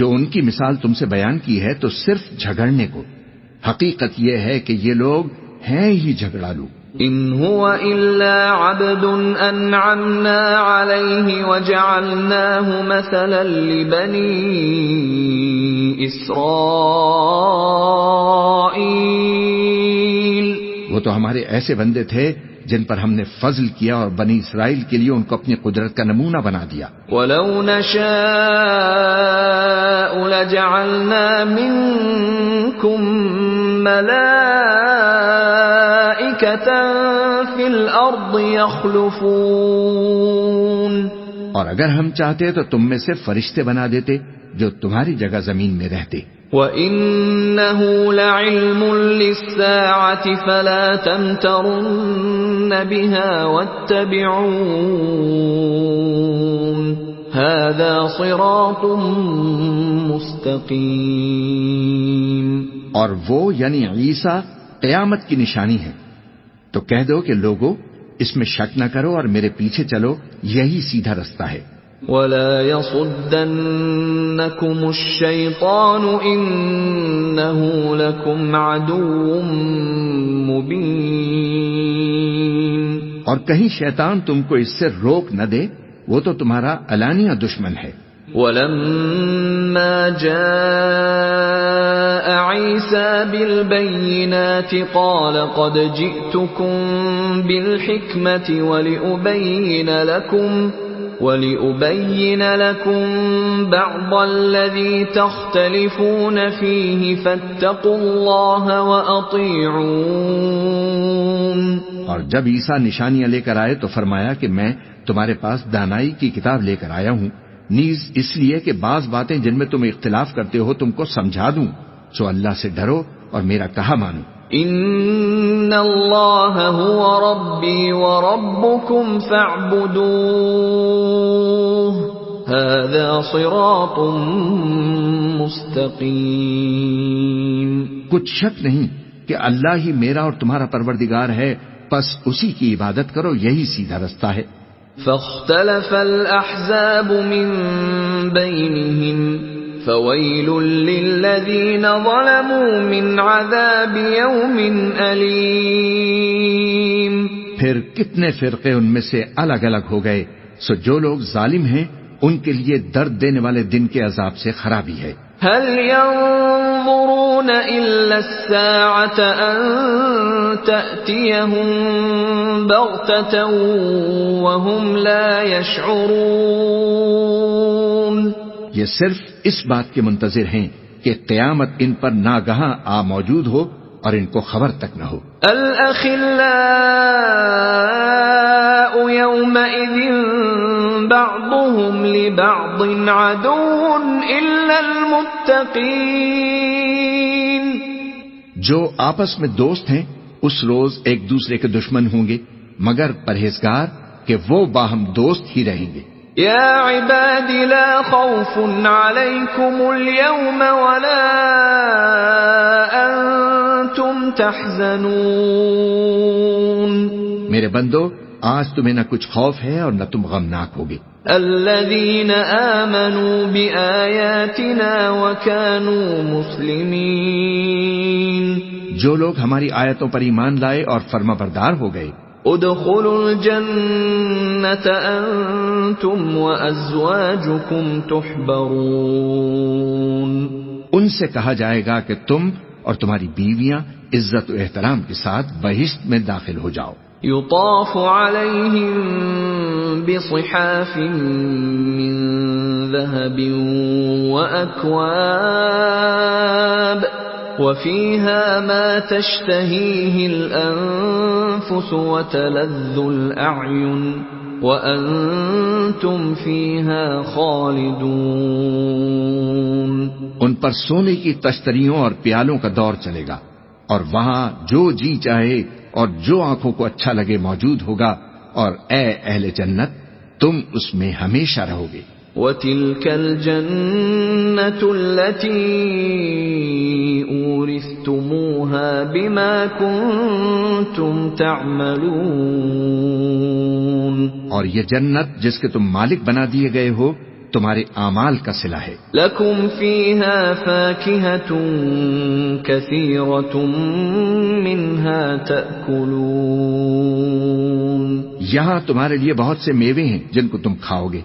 جو ان کی مثال تم سے بیان کی ہے تو صرف جھگڑنے کو. حقیقت یہ ہے کہ یہ لوگ ہیں ہی جھگڑالو. ان هو الا عبد انعمنا عليه وجعلناه مثلا لبني اسرائيل. وہ تو ہمارے ایسے بندے تھے جن پر ہم نے فضل کیا اور بنی اسرائیل کے لیے ان کو اپنی قدرت کا نمونہ بنا دیا. وَلَوْ نَشَاءُ لَجَعَلْنَا مِنكُم مَلَائِكَةً فِي الْأَرْضِ يَخْلُفُونَ. اور اگر ہم چاہتے تو تم میں سے فرشتے بنا دیتے جو تمہاری جگہ زمین میں رہتے. وَإِنَّهُ لَعِلْمٌ لِلسَّاعَةِ فَلَا تَمْتَرُنَّ بِهَا وَاتَّبِعُونِ هَذَا صِرَاطٌ مُسْتَقِيمٌ. اور وہ یعنی عیسیٰ قیامت کی نشانی ہے، تو کہہ دو کہ لوگوں اس میں شک نہ کرو اور میرے پیچھے چلو، یہی سیدھا رستہ ہے. وَلَا يَصُدَّنَّكُمُ الشَّيْطَانُ إِنَّهُ لَكُمْ عَدُوٌّ مُبِينٌ. اور کہیں شیطان تم کو اس سے روک نہ دے، وہ تو تمہارا علانیہ دشمن ہے. وَلَمَّا جَاءَ عِيسَى بِالْبَيِّنَاتِ قَالَ قَدْ جِئْتُكُمْ بِالْحِكْمَةِ وَلِأُبَيِّنَ لَكُمْ بَعْضَ الَّذِي تَخْتَلِفُونَ فِيهِ فَاتَّقُوا اللَّهَ وَأَطِيعُونِ. اور جب عیسیٰ نشانیاں لے کر آئے تو فرمایا کہ میں تمہارے پاس دانائی کی کتاب لے کر آیا ہوں، نیز اس لیے کہ بعض باتیں جن میں تم اختلاف کرتے ہو تم کو سمجھا دوں. سو اللہ سے ڈرو اور میرا کہا مانو. ان اللہ هو ربی وربکم فاعبدوه هذا صراط مستقیم. کچھ شک نہیں کہ اللہ ہی میرا اور تمہارا پروردگار ہے، پس اسی کی عبادت کرو، یہی سیدھا رستہ ہے۔ فاختلف الأحزاب من بينهم فويل للذين ظلموا من عذاب يوم أليم۔ پھر کتنے فرقے ان میں سے الگ الگ ہو گئے، سو جو لوگ ظالم ہیں ان کے لیے درد دینے والے دن کے عذاب سے خرابی ہے۔ هل ينظرون إلا الساعة أن تأتيهم بغتة وهم لا يشعرون۔ یہ صرف اس بات کے منتظر ہیں کہ قیامت ان پر ناگہاں آ موجود ہو اور ان کو خبر تک نہ ہو۔ الأخلاء يومئذ بعضهم لبعض عدو إلا المتقين۔ جو آپس میں دوست ہیں اس روز ایک دوسرے کے دشمن ہوں گے مگر پرہیزگار کہ وہ باہم دوست ہی رہیں گے۔ يا عباد لا خوف عليكم اليوم ولا أنتم تحزنون۔ میرے بندو، آج تمہیں نہ کچھ خوف ہے اور نہ تم غمناک ہوگے۔ الذين آمنوا بآياتنا وكانوا مسلمين۔ جو لوگ ہماری آیتوں پر ایمان لائے اور فرما بردار ہو گئے۔ ادخلوا الجنة أنتم وأزواجكم تحبرون۔ ان سے کہا جائے گا کہ تم اور تمہاری بیویاں عزت و احترام کے ساتھ بہشت میں داخل ہو جاؤ۔ يطاف عليهم بصحاف من ذهب وأكواب وفيها ما تشتهيه الأنفس وتلذ الأعين وأنتم فيها خالدون۔ ان پر سونے کی تشتریوں اور پیالوں کا دور چلے گا، اور وہاں جو جی چاہے اور جو آنکھوں کو اچھا لگے موجود ہوگا، اور اے اہل جنت تم اس میں ہمیشہ رہو گے۔ وَتِلْكَ الْجَنَّةُ الَّتِي أُورِثْتُمُوهَا بِمَا كُنْتُمْ تَعْمَلُونَ۔ اور یہ جنت جس کے تم مالک بنا دیے گئے ہو تمہارے اعمال کا صلہ ہے۔ لَكُمْ فِيهَا فَاكِهَةٌ كَثِيرَةٌ مِنْهَا تَأْكُلُونَ۔ یہاں تمہارے لیے بہت سے میوے ہیں جن کو تم کھاؤ گے۔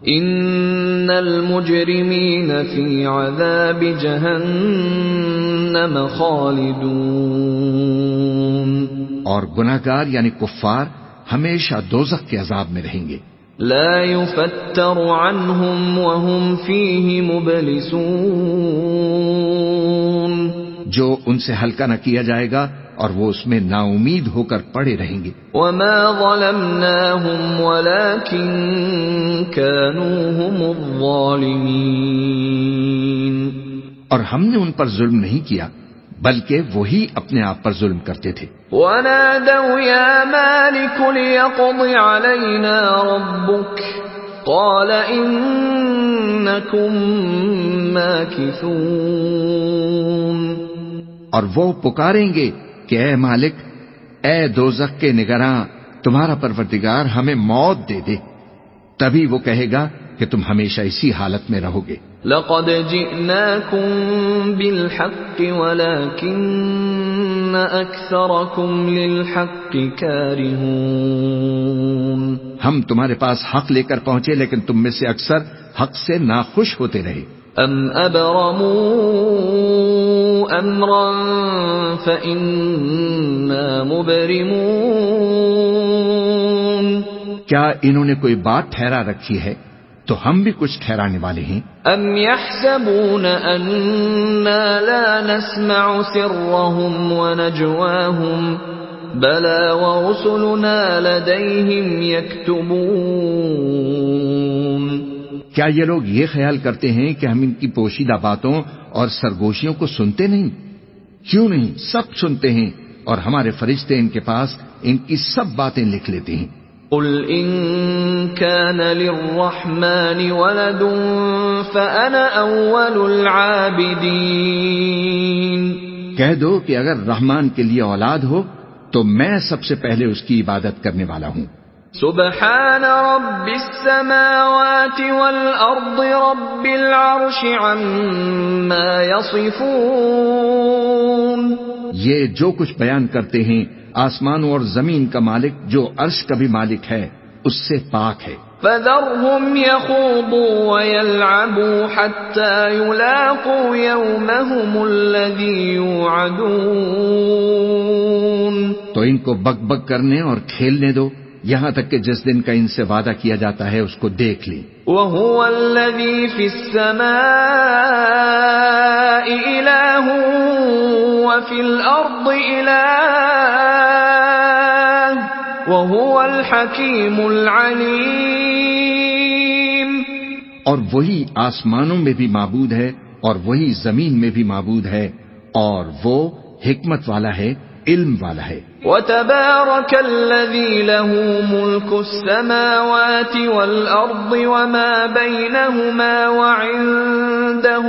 ان المجرمین فی عذاب جہنم خالدون۔ اور گناہگار یعنی کفار ہمیشہ دوزخ کے عذاب میں رہیں گے۔ لا يفتر عنهم وهم فيه مبلسون۔ جو ان سے ہلکا نہ کیا جائے گا اور وہ اس میں نا امید ہو کر پڑے رہیں گے۔ وما ظلمناهم ولكن كانوا هم الظالمين۔ اور ہم نے ان پر ظلم نہیں کیا بلکہ وہی اپنے آپ پر ظلم کرتے تھے۔ ونادوا يا مالك ليقض علينا ربك قال إنكم ماكثون۔ اور وہ پکاریں گے کہ اے مالک، اے دوزخ کے نگراں، تمہارا پروردگار ہمیں موت دے دے، تبھی وہ کہے گا کہ تم ہمیشہ اسی حالت میں رہو گے۔ لقد جئناكم بالحق ولكن أكثركم للحق كارهون۔ ہم تمہارے پاس حق لے کر پہنچے لیکن تم میں سے اکثر حق سے ناخوش ہوتے رہے۔ ام ابرموا امرا فإنا مبرمون۔ کیا انہوں نے کوئی بات ٹھہرا رکھی ہے تو ہم بھی کچھ ٹھہرانے والے ہیں۔ ام يحسبون أنا لا نسمع سرهم ونجواهم بلى ورسلنا لديهم يكتبون۔ کیا یہ لوگ یہ خیال کرتے ہیں کہ ہم ان کی پوشیدہ باتوں اور سرگوشیوں کو سنتے نہیں؟ کیوں نہیں، سب سنتے ہیں، اور ہمارے فرشتے ان کے پاس ان کی سب باتیں لکھ لیتے ہیں۔ قل إن كان للرحمن ولد فأنا أول العابدين۔ کہہ دو کہ اگر رحمان کے لیے اولاد ہو تو میں سب سے پہلے اس کی عبادت کرنے والا ہوں۔ سبحان رب السماوات والارض رب العرش عما يصفون۔ یہ جو کچھ بیان کرتے ہیں آسمانوں اور زمین کا مالک جو عرش کا بھی مالک ہے اس سے پاک ہے۔ فذرهم يخوضوا ويلعبوا حتى يلاقوا يومهم الذي يوعدون۔ تو ان کو بک بک کرنے اور کھیلنے دو یہاں تک کہ جس دن کا ان سے وعدہ کیا جاتا ہے اس کو دیکھ لیں۔ وهو الذي في السماء إله وفي الأرض إله وهو الحكيم العليم۔ اور وہی آسمانوں میں بھی معبود ہے اور وہی زمین میں بھی معبود ہے اور وہ حکمت والا ہے، علم والا ہے۔ وتبارك الذي له ملك السماوات والأرض وما بينهما وعنده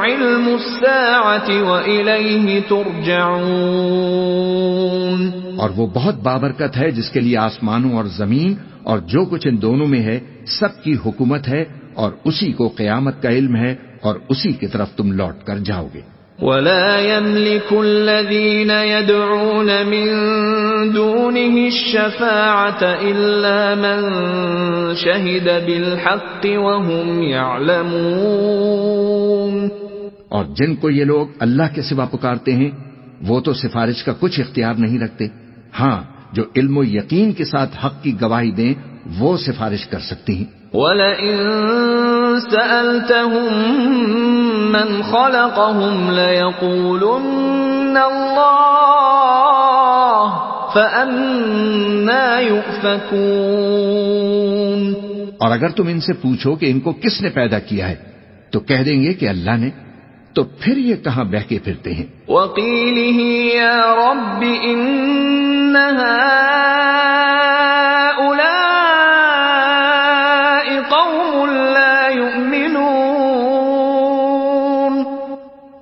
علم الساعة وإليه ترجعون۔ اور وہ بہت بابرکت ہے جس کے لیے آسمانوں اور زمین اور جو کچھ ان دونوں میں ہے سب کی حکومت ہے اور اسی کو قیامت کا علم ہے اور اسی کی طرف تم لوٹ کر جاؤ گے۔ ولا يملك الذين يدعون من دونه الشفاعة إلا من شهد بالحق وهم يعلمون۔ اور جن کو یہ لوگ اللہ کے سوا پکارتے ہیں وہ تو سفارش کا کچھ اختیار نہیں رکھتے، ہاں جو علم و یقین کے ساتھ حق کی گواہی دیں وہ سفارش کر سکتی ہیں۔ وَلَئِن سَأَلْتَهُم مَّنْ خَلَقَهُمْ لَيَقُولُنَّ اللَّهُ فَأَنَّىٰ يُؤْفَكُونَ۔ اور اگر تم ان سے پوچھو کہ ان کو کس نے پیدا کیا ہے تو کہہ دیں گے کہ اللہ نے، تو پھر یہ کہاں بہکے پھرتے ہیں۔ وَقِيلِهِ يَا رَبِّ إِنَّ هَٰؤُلَاءِ قَوْمٌ لَّا يُؤْمِنُونَ۔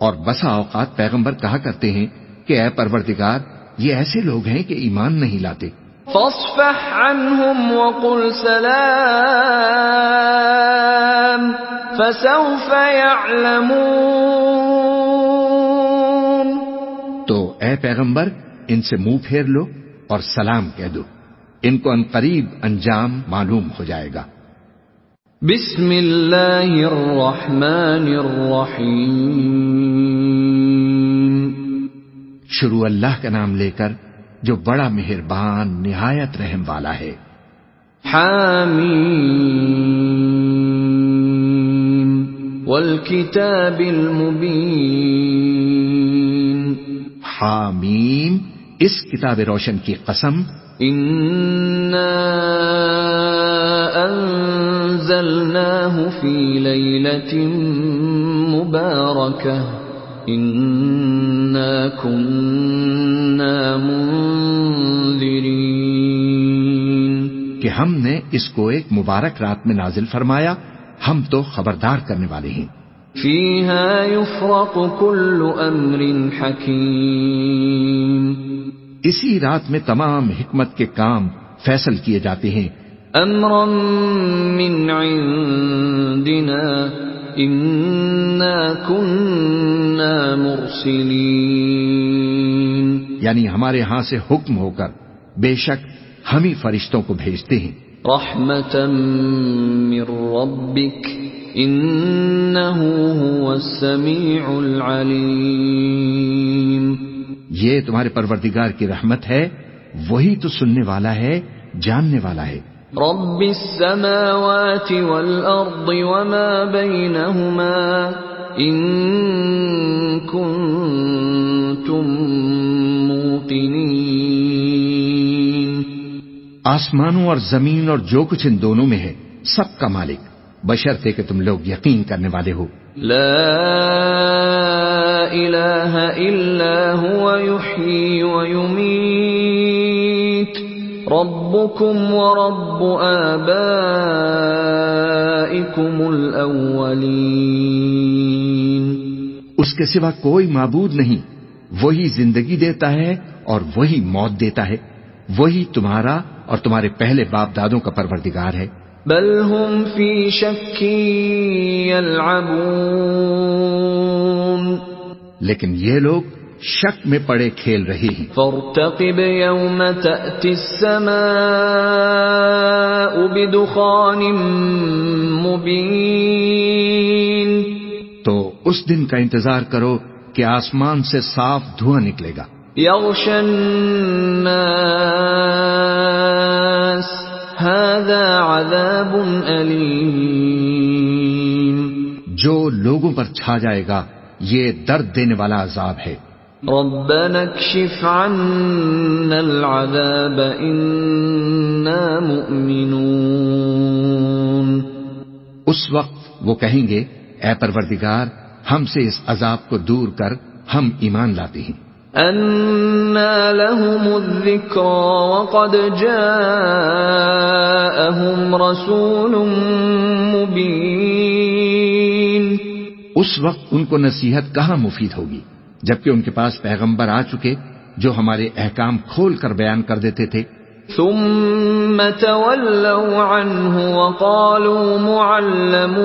اور بسا اوقات پیغمبر کہا کرتے ہیں کہ اے پروردگار یہ ایسے لوگ ہیں کہ ایمان نہیں لاتے۔ فاصفح عنهم وقل سلام فسوف يعلمون۔ تو اے پیغمبر ان سے منہ پھیر لو اور سلام کہہ دو، ان کو عنقریب انجام معلوم ہو جائے گا۔ بسم اللہ الرحمن الرحیم۔ شروع اللہ کا نام لے کر جو بڑا مہربان نہایت رحم والا ہے۔ حامیم والکتاب المبین۔ حامیم اس کتاب روشن کی قسم۔ انا انزلناه فی لیلۃ مبارکہ انا كنا منذرین۔ کہ ہم نے اس کو ایک مبارک رات میں نازل فرمایا، ہم تو خبردار کرنے والے ہیں۔ فیہا یفرق کل امر حکیم۔ اسی رات میں تمام حکمت کے کام فیصل کیے جاتے ہیں۔ امرا من عندنا انا كنا مرسلین۔ یعنی ہمارے ہاں سے حکم ہو کر بے شک ہم ہی فرشتوں کو بھیجتے ہیں۔ رحمتا من ربک انہ هو السمیع العلیم۔ یہ تمہارے پروردگار کی رحمت ہے، وہی تو سننے والا ہے، جاننے والا ہے۔ رب السماوات والارض وما بینہما ان کنتم موقنین۔ آسمانوں اور زمین اور جو کچھ ان دونوں میں ہے سب کا مالک، بشرطے کہ تم لوگ یقین کرنے والے ہو۔ لا الہ الا هو یحیی ویمیت ربكم ورب آبائكم الأولين. اس کے سوا کوئی معبود نہیں، وہی زندگی دیتا ہے اور وہی موت دیتا ہے، وہی تمہارا اور تمہارے پہلے باپ دادوں کا پروردگار ہے. بل هم في شك يلعبون. لیکن یہ لوگ شک میں پڑے کھیل رہے ہیں. فارتقب يوم تأتي السماء بدخان مبين. تو اس دن کا انتظار کرو کہ آسمان سے صاف دھواں نکلے گا. يغشى الناس هذا عذاب أليم. جو لوگوں پر چھا جائے گا یہ درد دینے والا عذاب ہے. ربنا اكشف عنا العذاب إنا مؤمنون. اس وقت وہ کہیں گے اے پروردگار ہم سے اس عذاب کو دور کر، ہم ایمان لاتے ہیں. أَنَّى لَهُمُ الذِّكْرَى وَقَدْ جَاءَهُمْ رَسُولٌ مُبِينٌ. اس وقت ان کو نصیحت کہاں مفید ہوگی جبکہ ان کے پاس پیغمبر آ چکے جو ہمارے احکام کھول کر بیان کر دیتے تھے. ثُمَّ تَوَلَّوْا عَنْهُ وَقَالُوا مُعَلَّمٌ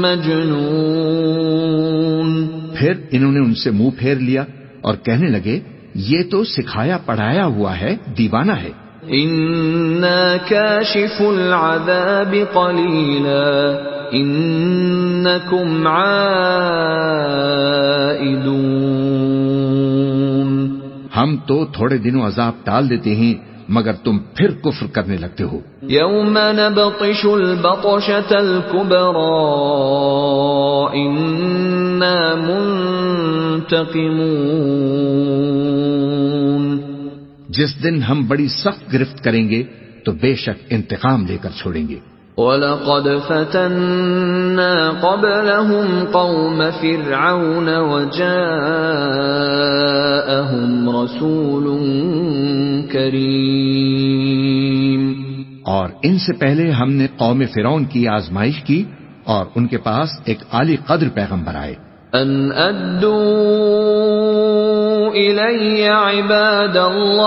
مَجْنُونٌ. پھر انہوں نے ان سے منہ پھیر لیا اور کہنے لگے یہ تو سکھایا پڑھایا ہوا ہے، دیوانہ ہے. إِنَّا كَاشِفُ الْعَذَابِ قَلِيلًا إِنَّكُمْ عَائِدُونَ. ہم تو تھوڑے دنوں عذاب ٹال دیتے ہیں مگر تم پھر کفر کرنے لگتے ہو. يَوْمَ نَبْطِشُ الْبَطْشَةَ الْكُبْرَى إِنَّا منتقمون. جس دن ہم بڑی سخت گرفت کریں گے تو بے شک انتقام لے کر چھوڑیں گے. وَلَقَدْ فَتَنَّا قَبْلَهُمْ قَوْمَ فِرْعَوْنَ وَجَاءَهُمْ رَسُولٌ كَرِيمٌ. اور ان سے پہلے ہم نے قوم فرعون کی آزمائش کی اور ان کے پاس ایک عالی قدر پیغمبر آئے. أَنْ أَدُّوا إِلَيَّ عِبَادَ اللَّهِ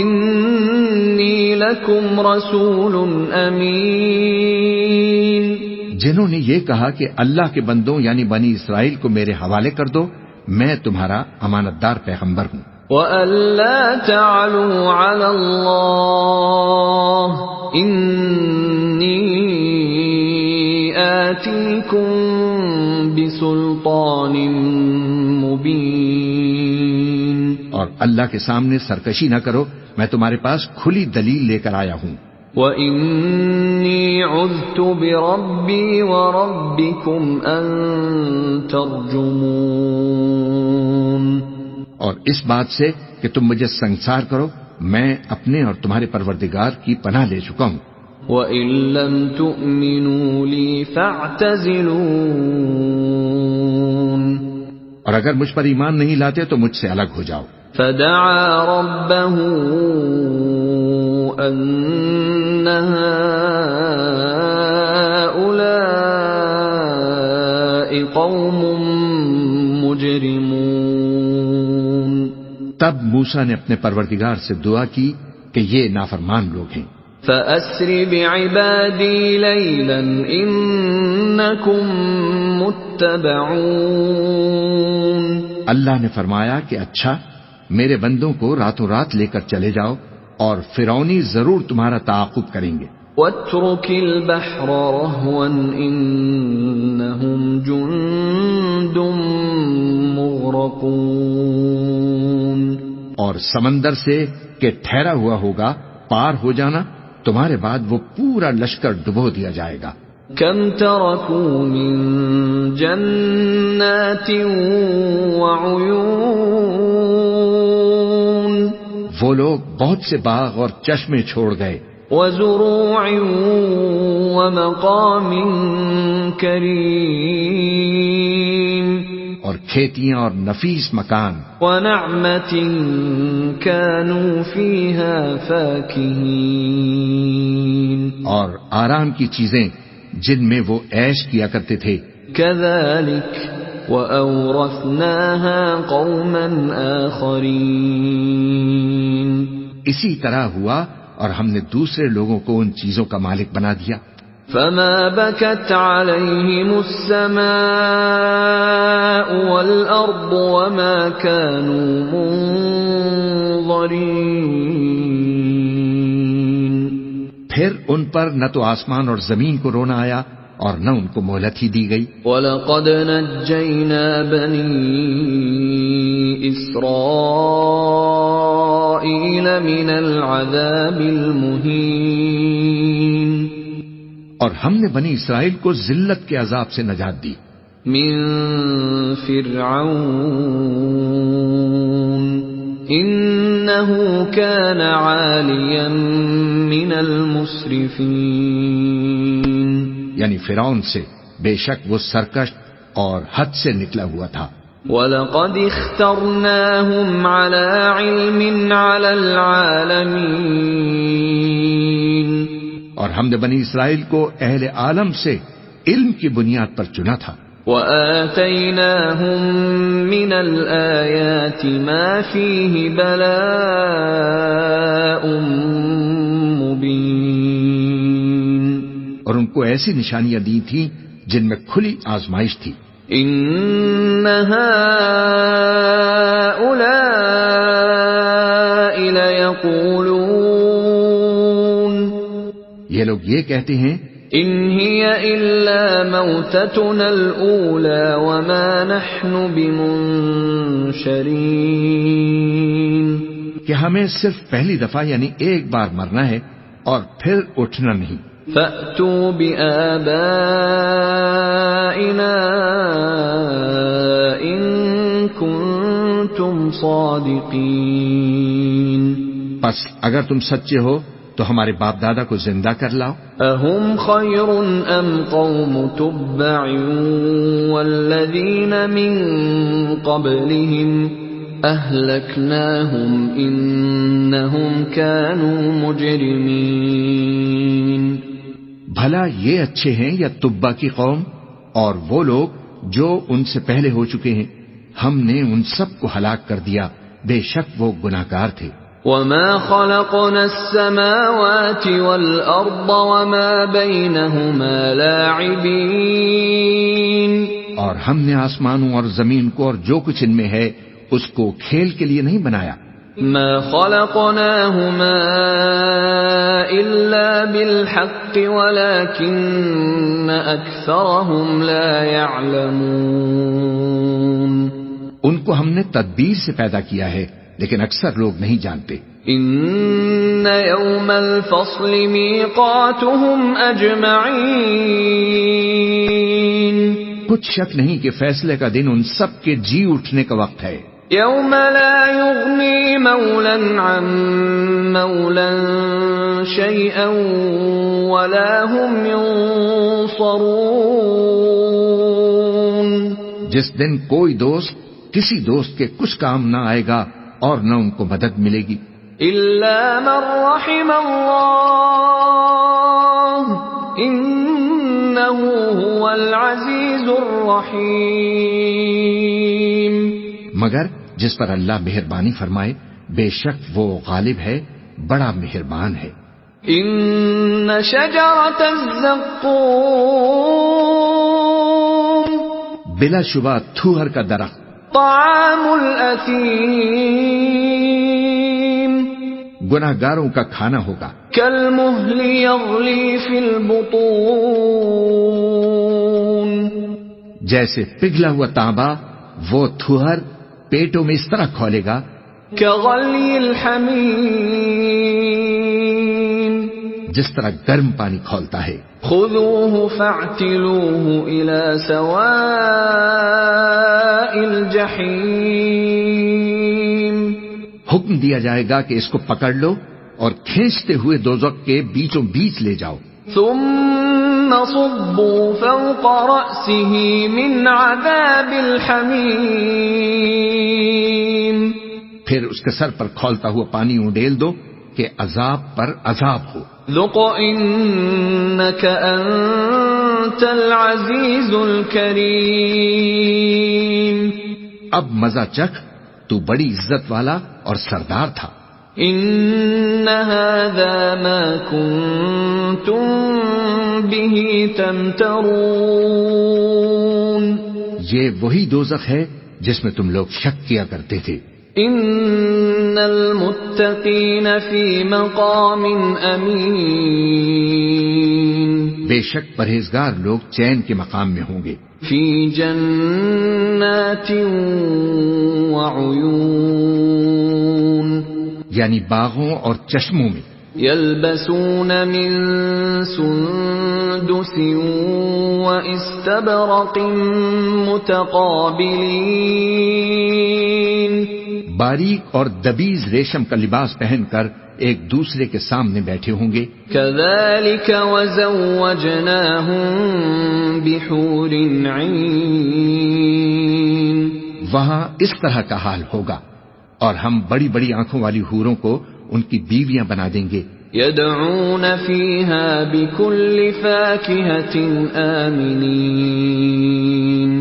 إِنِّي لَكُمْ رَسُولٌ أَمِينٌ. جنہوں نے یہ کہا کہ اللہ کے بندوں یعنی بنی اسرائیل کو میرے حوالے کر دو، میں تمہارا امانت دار پیغمبر ہوں. وَأَلَّا تَعْلُوا عَلَى اللَّهِ إِنِّي آتِيكُم بِسُلْطَانٍ مُبِينٍ. اور اللہ کے سامنے سرکشی نہ کرو، میں تمہارے پاس کھلی دلیل لے کر آیا ہوں. وَإِنِّي عُذْتُ بِرَبِّي وَرَبِّكُمْ أَن تَرْجُمُونِ. اور اس بات سے کہ تم مجھے سنگسار کرو، میں اپنے اور تمہارے پروردگار کی پناہ لے چکا ہوں. وَإِن لَّمْ تُؤْمِنُوا لِي فَاعْتَزِلُونِ. اور اگر مجھ پر ایمان نہیں لاتے تو مجھ سے الگ ہو جاؤ. فَدَعَا رَبَّهُ أَنَّ هَٰؤُلَاءِ قَوْمٌ مُجْرِمُونَ. تب موسیٰ نے اپنے پروردگار سے دعا کی کہ یہ نافرمان لوگ ہیں. فَأَسْرِ بِعِبَادِي لَيْلًا إِنَّكُمْ مُتَّبَعُونَ. اللہ نے فرمایا کہ اچھا میرے بندوں کو راتوں رات لے کر چلے جاؤ اور فرعونی ضرور تمہارا تعاقب کریں گے. وَاتْرُكِ الْبَحْرَ رَهْوًا إِنَّهُمْ جُندٌ مُغْرَقُونَ. اور سمندر سے کہ ٹھہرا ہوا ہوگا پار ہو جانا، تمہارے بعد وہ پورا لشکر ڈبو دیا جائے گا. كَمْ تَرَكُوا مِن جَنَّاتٍ وَعُيُونٍ. وہ لوگ بہت سے باغ اور چشمے چھوڑ گئے. وَزُرُوعٍ وَمَقَامٍ كَرِيمٍ. اور کھیتیاں اور نفیس مکان، وَنَعْمَةٍ كَانُوا فِيهَا فَاكِهِينَ، اور آرام کی چیزیں جن میں وہ عیش کیا کرتے تھے۔ كَذَلِكَ وَأَوْرَثْنَاهَا قَوْمًا آخَرِينَ، اسی طرح ہوا اور ہم نے دوسرے لوگوں کو ان چیزوں کا مالک بنا دیا۔ فَمَا بَكَتْ عَلَيْهِمُ السَّمَاءُ وَالْأَرْضُ وَمَا كَانُوا مُنظَرِينَ، پھر ان پر نہ تو آسمان اور زمین کو رونا آیا اور نہ ان کو مہلت ہی دی گئی۔ وَلَقَدْ نَجَّيْنَا بَنِي إِسْرَائِيلَ مِنَ الْعَذَابِ الْمُهِينِ، اور ہم نے بنی اسرائیل کو ذلت کے عذاب سے نجات دی، من فرعون إنه كان عاليا من المسرفين، یعنی فرعون سے، بے شک وہ سرکش اور حد سے نکلا ہوا تھا۔ وَلَقَدِ اخْتَرْنَاهُمْ عَلَى عِلْمٍ عَلَى الْعَالَمِينَ، اور ہم نے بنی اسرائیل کو اہل عالم سے علم کی بنیاد پر چنا تھا۔ وَآتَيْنَاهُمْ مِنَ الْآيَاتِ مَا فِيهِ بَلَاءٌ مُبِينٌ، اور ان کو ایسی نشانیاں دی تھیں جن میں کھلی آزمائش تھی۔ إِنَّ هَٰؤُلَاءِ لَيَقُولُونَ، یہ لوگ یہ کہتے ہیں، إِنْ هِيَ إِلَّا مَوْتَتُنَا الْأُولَىٰ وَمَا نَحْنُ بِمُنشَرِينَ، کہ ہمیں صرف پہلی دفعہ یعنی ایک بار مرنا ہے اور پھر اٹھنا نہیں۔ فَأْتُوا بِآبَائِنَا إِن كُنتُمْ صَادِقِينَ، پس اگر تم سچے ہو تو ہمارے باپ دادا کو زندہ کر لاؤ۔ أَهُمْ خَيْرٌ أَمْ قَوْمُ تُبَّعٍ وَالَّذِينَ مِن قَبْلِهِمْ أَهْلَكْنَاهُمْ إِنَّهُمْ كَانُوا مُجْرِمِينَ، بھلا یہ اچھے ہیں یا تبا کی قوم اور وہ لوگ جو ان سے پہلے ہو چکے ہیں؟ ہم نے ان سب کو ہلاک کر دیا، بے شک وہ گناہگار تھے۔ وَمَا خَلَقْنَا السَّمَاوَاتِ وَالْأَرْضَ وَمَا بَيْنَهُمَا لَاعِبِينَ، اور ہم نے آسمانوں اور زمین کو اور جو کچھ ان میں ہے اس کو کھیل کے لیے نہیں بنایا۔ مَا خَلَقْنَاهُمَا إِلَّا بِالْحَقِّ وَلَكِنَّ أَكْثَرَهُمْ لَا يَعْلَمُونَ، ان کو ہم نے تدبیر سے پیدا کیا ہے لیکن اکثر لوگ نہیں جانتے۔ إِنَّ يَوْمَ الْفَصْلِ مِيقَاتُهُمْ أَجْمَعِينَ، کچھ شک نہیں کہ فیصلے کا دن ان سب کے جی اٹھنے کا وقت ہے۔ يَوْمَ لَا يُغْنِي مَوْلًى عَن مَّوْلًى شَيْئًا وَلَا هُمْ يُنصَرُونَ، جس دن کوئی دوست کسی دوست کے کچھ کام نہ آئے گا اور نہ ان کو مدد ملے گی۔ إِلَّا مَن رَّحِمَ اللَّهُ إِنَّهُ هُوَ الْعَزِيزُ الرَّحِيمُ، مگر جس پر اللہ مہربانی فرمائے، بے شک وہ غالب ہے، بڑا مہربان ہے۔ إِنَّ شَجَرَتَ الزَّقُّومِ، بلا شبہ تھوہر کا درخت، طعام الأثيم، گناہگاروں کا کھانا ہوگا، كالمهل يغلي في البطون، جیسے پگھلا ہوا تانبا وہ تھوہر پیٹوں میں اس طرح کھولے گا، كغلي الحميم، جس طرح گرم پانی کھولتا ہے۔ خذوه فاعتلوه إلى سواء الجحيم، حکم دیا جائے گا کہ اس کو پکڑ لو اور کھینچتے ہوئے دوزخ کے بیچوں بیچ لے جاؤ۔ ثم صبوا فوق رأسه من عذاب الحمیم، پھر اس کے سر پر کھولتا ہوا پانی اونڈیل دو کہ عذاب پر عذاب ہو۔ ذق انک انت العزیز الکریم، اب مزہ چکھ، تو بڑی عزت والا اور سردار تھا۔ ان هذا ما کنتم به تمترون، یہ وہی دوزخ ہے جس میں تم لوگ شک کیا کرتے تھے۔ ان المتقین فی مقام امین، بے شک پرہیزگار لوگ چین کے مقام میں ہوں گے۔ فی جنات وعیون، یعنی باغوں اور چشموں میں۔ یلبسون من سندس واستبرق متقابلین، باریک اور دبیز ریشم کا لباس پہن کر ایک دوسرے کے سامنے بیٹھے ہوں گے۔ کذالک وزوجناہم بحور عین، وہاں اس طرح کا حال ہوگا، اور ہم بڑی بڑی آنکھوں والی حوروں کو ان کی بیویاں بنا دیں گے۔ یدعون فیہا بکل فاکہۃ آمنین،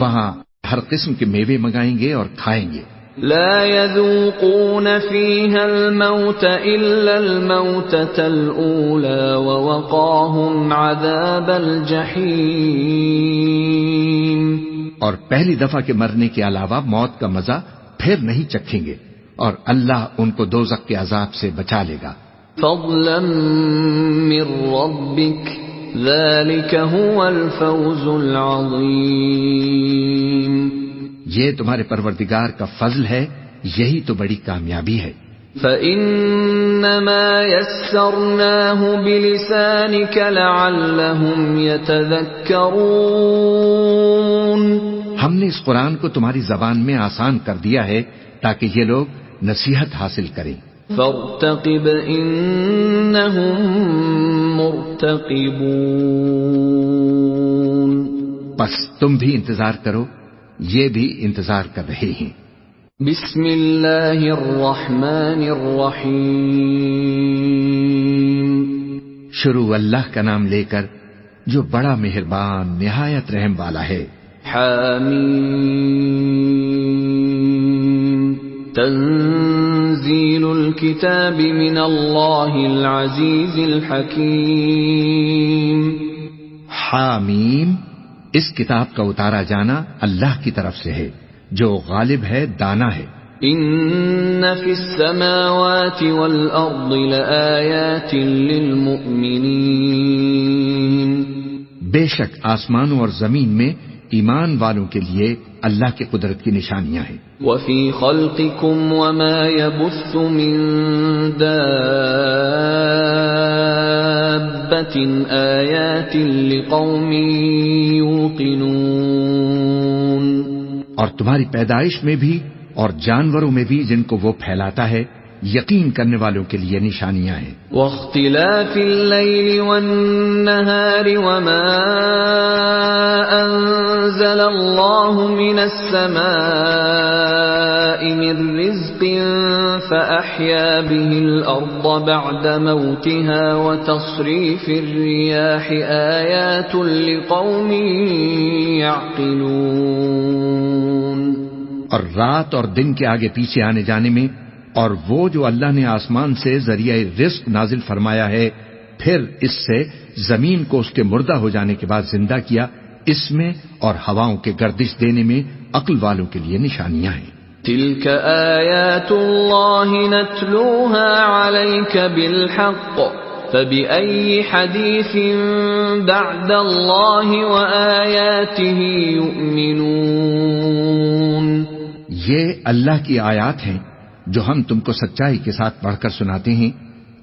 وہاں ہر قسم کے میوے منگائیں گے اور کھائیں گے۔ لا يذوقون فيها الموت إلا الموتة الأولى ووقاهم عذاب الجحيم، اور پہلی دفعہ کے مرنے کے علاوہ موت کا مزہ پھر نہیں چکھیں گے، اور اللہ ان کو دوزخ کے عذاب سے بچا لے گا۔ فضلا من ربك ذلك هو الفوز العظيم، یہ تمہارے پروردگار کا فضل ہے، یہی تو بڑی کامیابی ہے۔ فَإِنَّمَا يَسَّرْنَاهُ بِلِسَانِكَ لَعَلَّهُمْ يَتَذَكَّرُونَ، ہم نے اس قرآن کو تمہاری زبان میں آسان کر دیا ہے تاکہ یہ لوگ نصیحت حاصل کریں۔ فَارْتَقِبْ إِنَّهُمْ مُرْتَقِبُونَ، بس تم بھی انتظار کرو، یہ بھی انتظار کر رہے ہیں۔ بسم اللہ الرحمن الرحیم، شروع اللہ کا نام لے کر جو بڑا مہربان نہایت رحم والا ہے۔ حامیم، تنزیل الکتاب من اللہ العزیز الحکیم، حامیم، اس کتاب کا اتارا جانا اللہ کی طرف سے ہے جو غالب ہے، دانا ہے۔ ان فی السماوات والارض لآیات للمؤمنین، بے شک آسمانوں اور زمین میں ایمان والوں کے لیے اللہ کی قدرت کی نشانیاں ہیں۔ وفی خلقکم وما یبث من دابۃ آیات لقوم یوقنون، اور تمہاری پیدائش میں بھی اور جانوروں میں بھی جن کو وہ پھیلاتا ہے، یقین کرنے والوں کے لیے نشانیاں ہیں۔ واختلاف اللیل والنہار وما انزل اللہ من السماء من رزق فأحیا به الارض بعد موتها وتصریف الریاح آیات لقوم یعقلون، اور رات اور دن کے آگے پیچھے آنے جانے میں، اور وہ جو اللہ نے آسمان سے ذریعہ رزق نازل فرمایا ہے، پھر اس سے زمین کو اس کے مردہ ہو جانے کے بعد زندہ کیا، اس میں اور ہواؤں کے گردش دینے میں عقل والوں کے لیے نشانیاں ہیں۔ تلك آیات اللہ نتلوها علیک بالحق فبأي حدیث بعد اللہ وآیاتہ یؤمنون، یہ اللہ کی آیات ہیں جو ہم تم کو سچائی کے ساتھ پڑھ کر سناتے ہیں،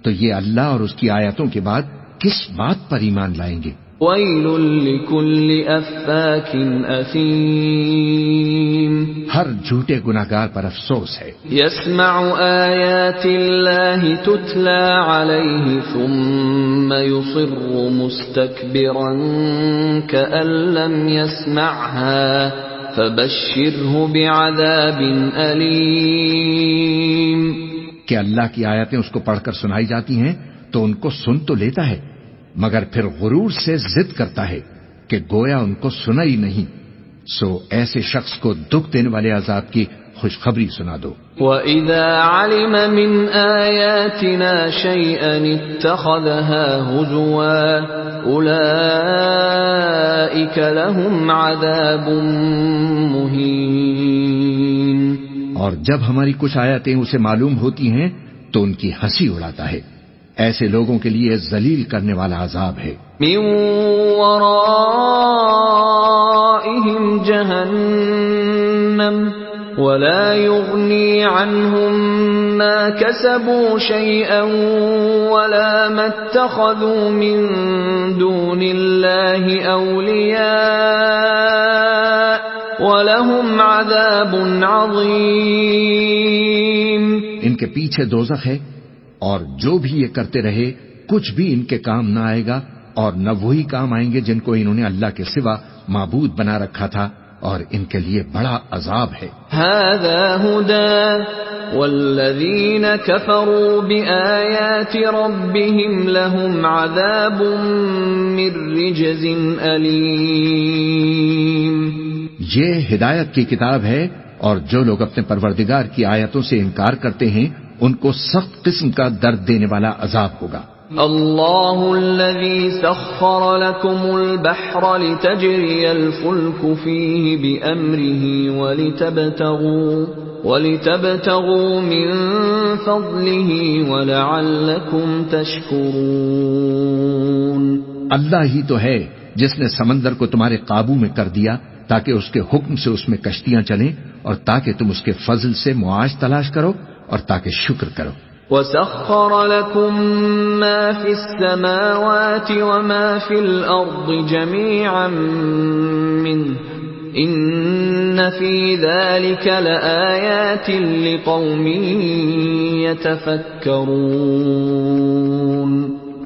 تو یہ اللہ اور اس کی آیاتوں کے بعد کس بات پر ایمان لائیں گے؟ وَيْلٌ لِكُلِّ أَفَّاكٍ أَثِيمٍ ہر جھوٹے گناہگار پر افسوس ہے. يَسْمَعُ آيَاتِ اللَّهِ تُتْلَى عَلَيْهِ ثُمَّ يُصِرُّ مُسْتَكْبِرًا كَأَن لَّمْ يَسْمَعْهَا فَبَشِّرْهُ بِعَذَابٍ أَلِيمٍ. کہ اللہ کی آیتیں اس کو پڑھ کر سنائی جاتی ہیں تو ان کو سن تو لیتا ہے مگر پھر غرور سے ضد کرتا ہے کہ گویا ان کو سنا ہی نہیں. سو ایسے شخص کو دکھ دینے والے عذاب کی خوشخبری سنا دو. وَإِذَا عَلِمَ مِنْ آيَاتِنَا شَيْئًا اتَّخَذَهَا هُزُوًا أُولَئِكَ لَهُمْ عَذَابٌ مُهِينٌ. اور جب ہماری کچھ آیتیں اسے معلوم ہوتی ہیں تو ان کی ہنسی اڑاتا ہے. ایسے لوگوں کے لیے ذلیل کرنے والا عذاب ہے. من ورائهم جهنم ولا يغني عنهم ما كسبوا شيئا ولا ما اتخذوا من دون الله أولياء وَلَهُمْ عَذَابٌ عَظِيمٌ. ان کے پیچھے دوزخ ہے اور جو بھی یہ کرتے رہے کچھ بھی ان کے کام نہ آئے گا اور نہ وہی کام آئیں گے جن کو انہوں نے اللہ کے سوا معبود بنا رکھا تھا اور ان کے لیے بڑا عذاب ہے. هَذَا هُدًى وَالَّذِينَ كَفَرُوا بِآيَاتِ رَبِّهِمْ لَهُمْ عَذَابٌ مِّن رِّجْزٍ أَلِيمٌ. یہ ہدایت کی کتاب ہے اور جو لوگ اپنے پروردگار کی آیتوں سے انکار کرتے ہیں ان کو سخت قسم کا درد دینے والا عذاب ہوگا. اللہ الذی سخر لکم البحر لتجری الفلک فیہ بأمرہ ولتبتغوا من فضلہ ولعلکم تشکرون. اللہ ہی تو ہے جس نے سمندر کو تمہارے قابو میں کر دیا تاکہ اس کے حکم سے اس میں کشتیاں چلیں اور تاکہ تم اس کے فضل سے معاش تلاش کرو اور تاکہ شکر کرو. وَسَخَّرَ لَكُم مَّا فِي السَّمَاوَاتِ وَمَا فِي الْأَرْضِ جَمِيعًا مِّنْهُ إِنَّ فِي ذَلِكَ لَآيَاتٍ لِقَوْمٍ يَتَفَكَّرُونَ.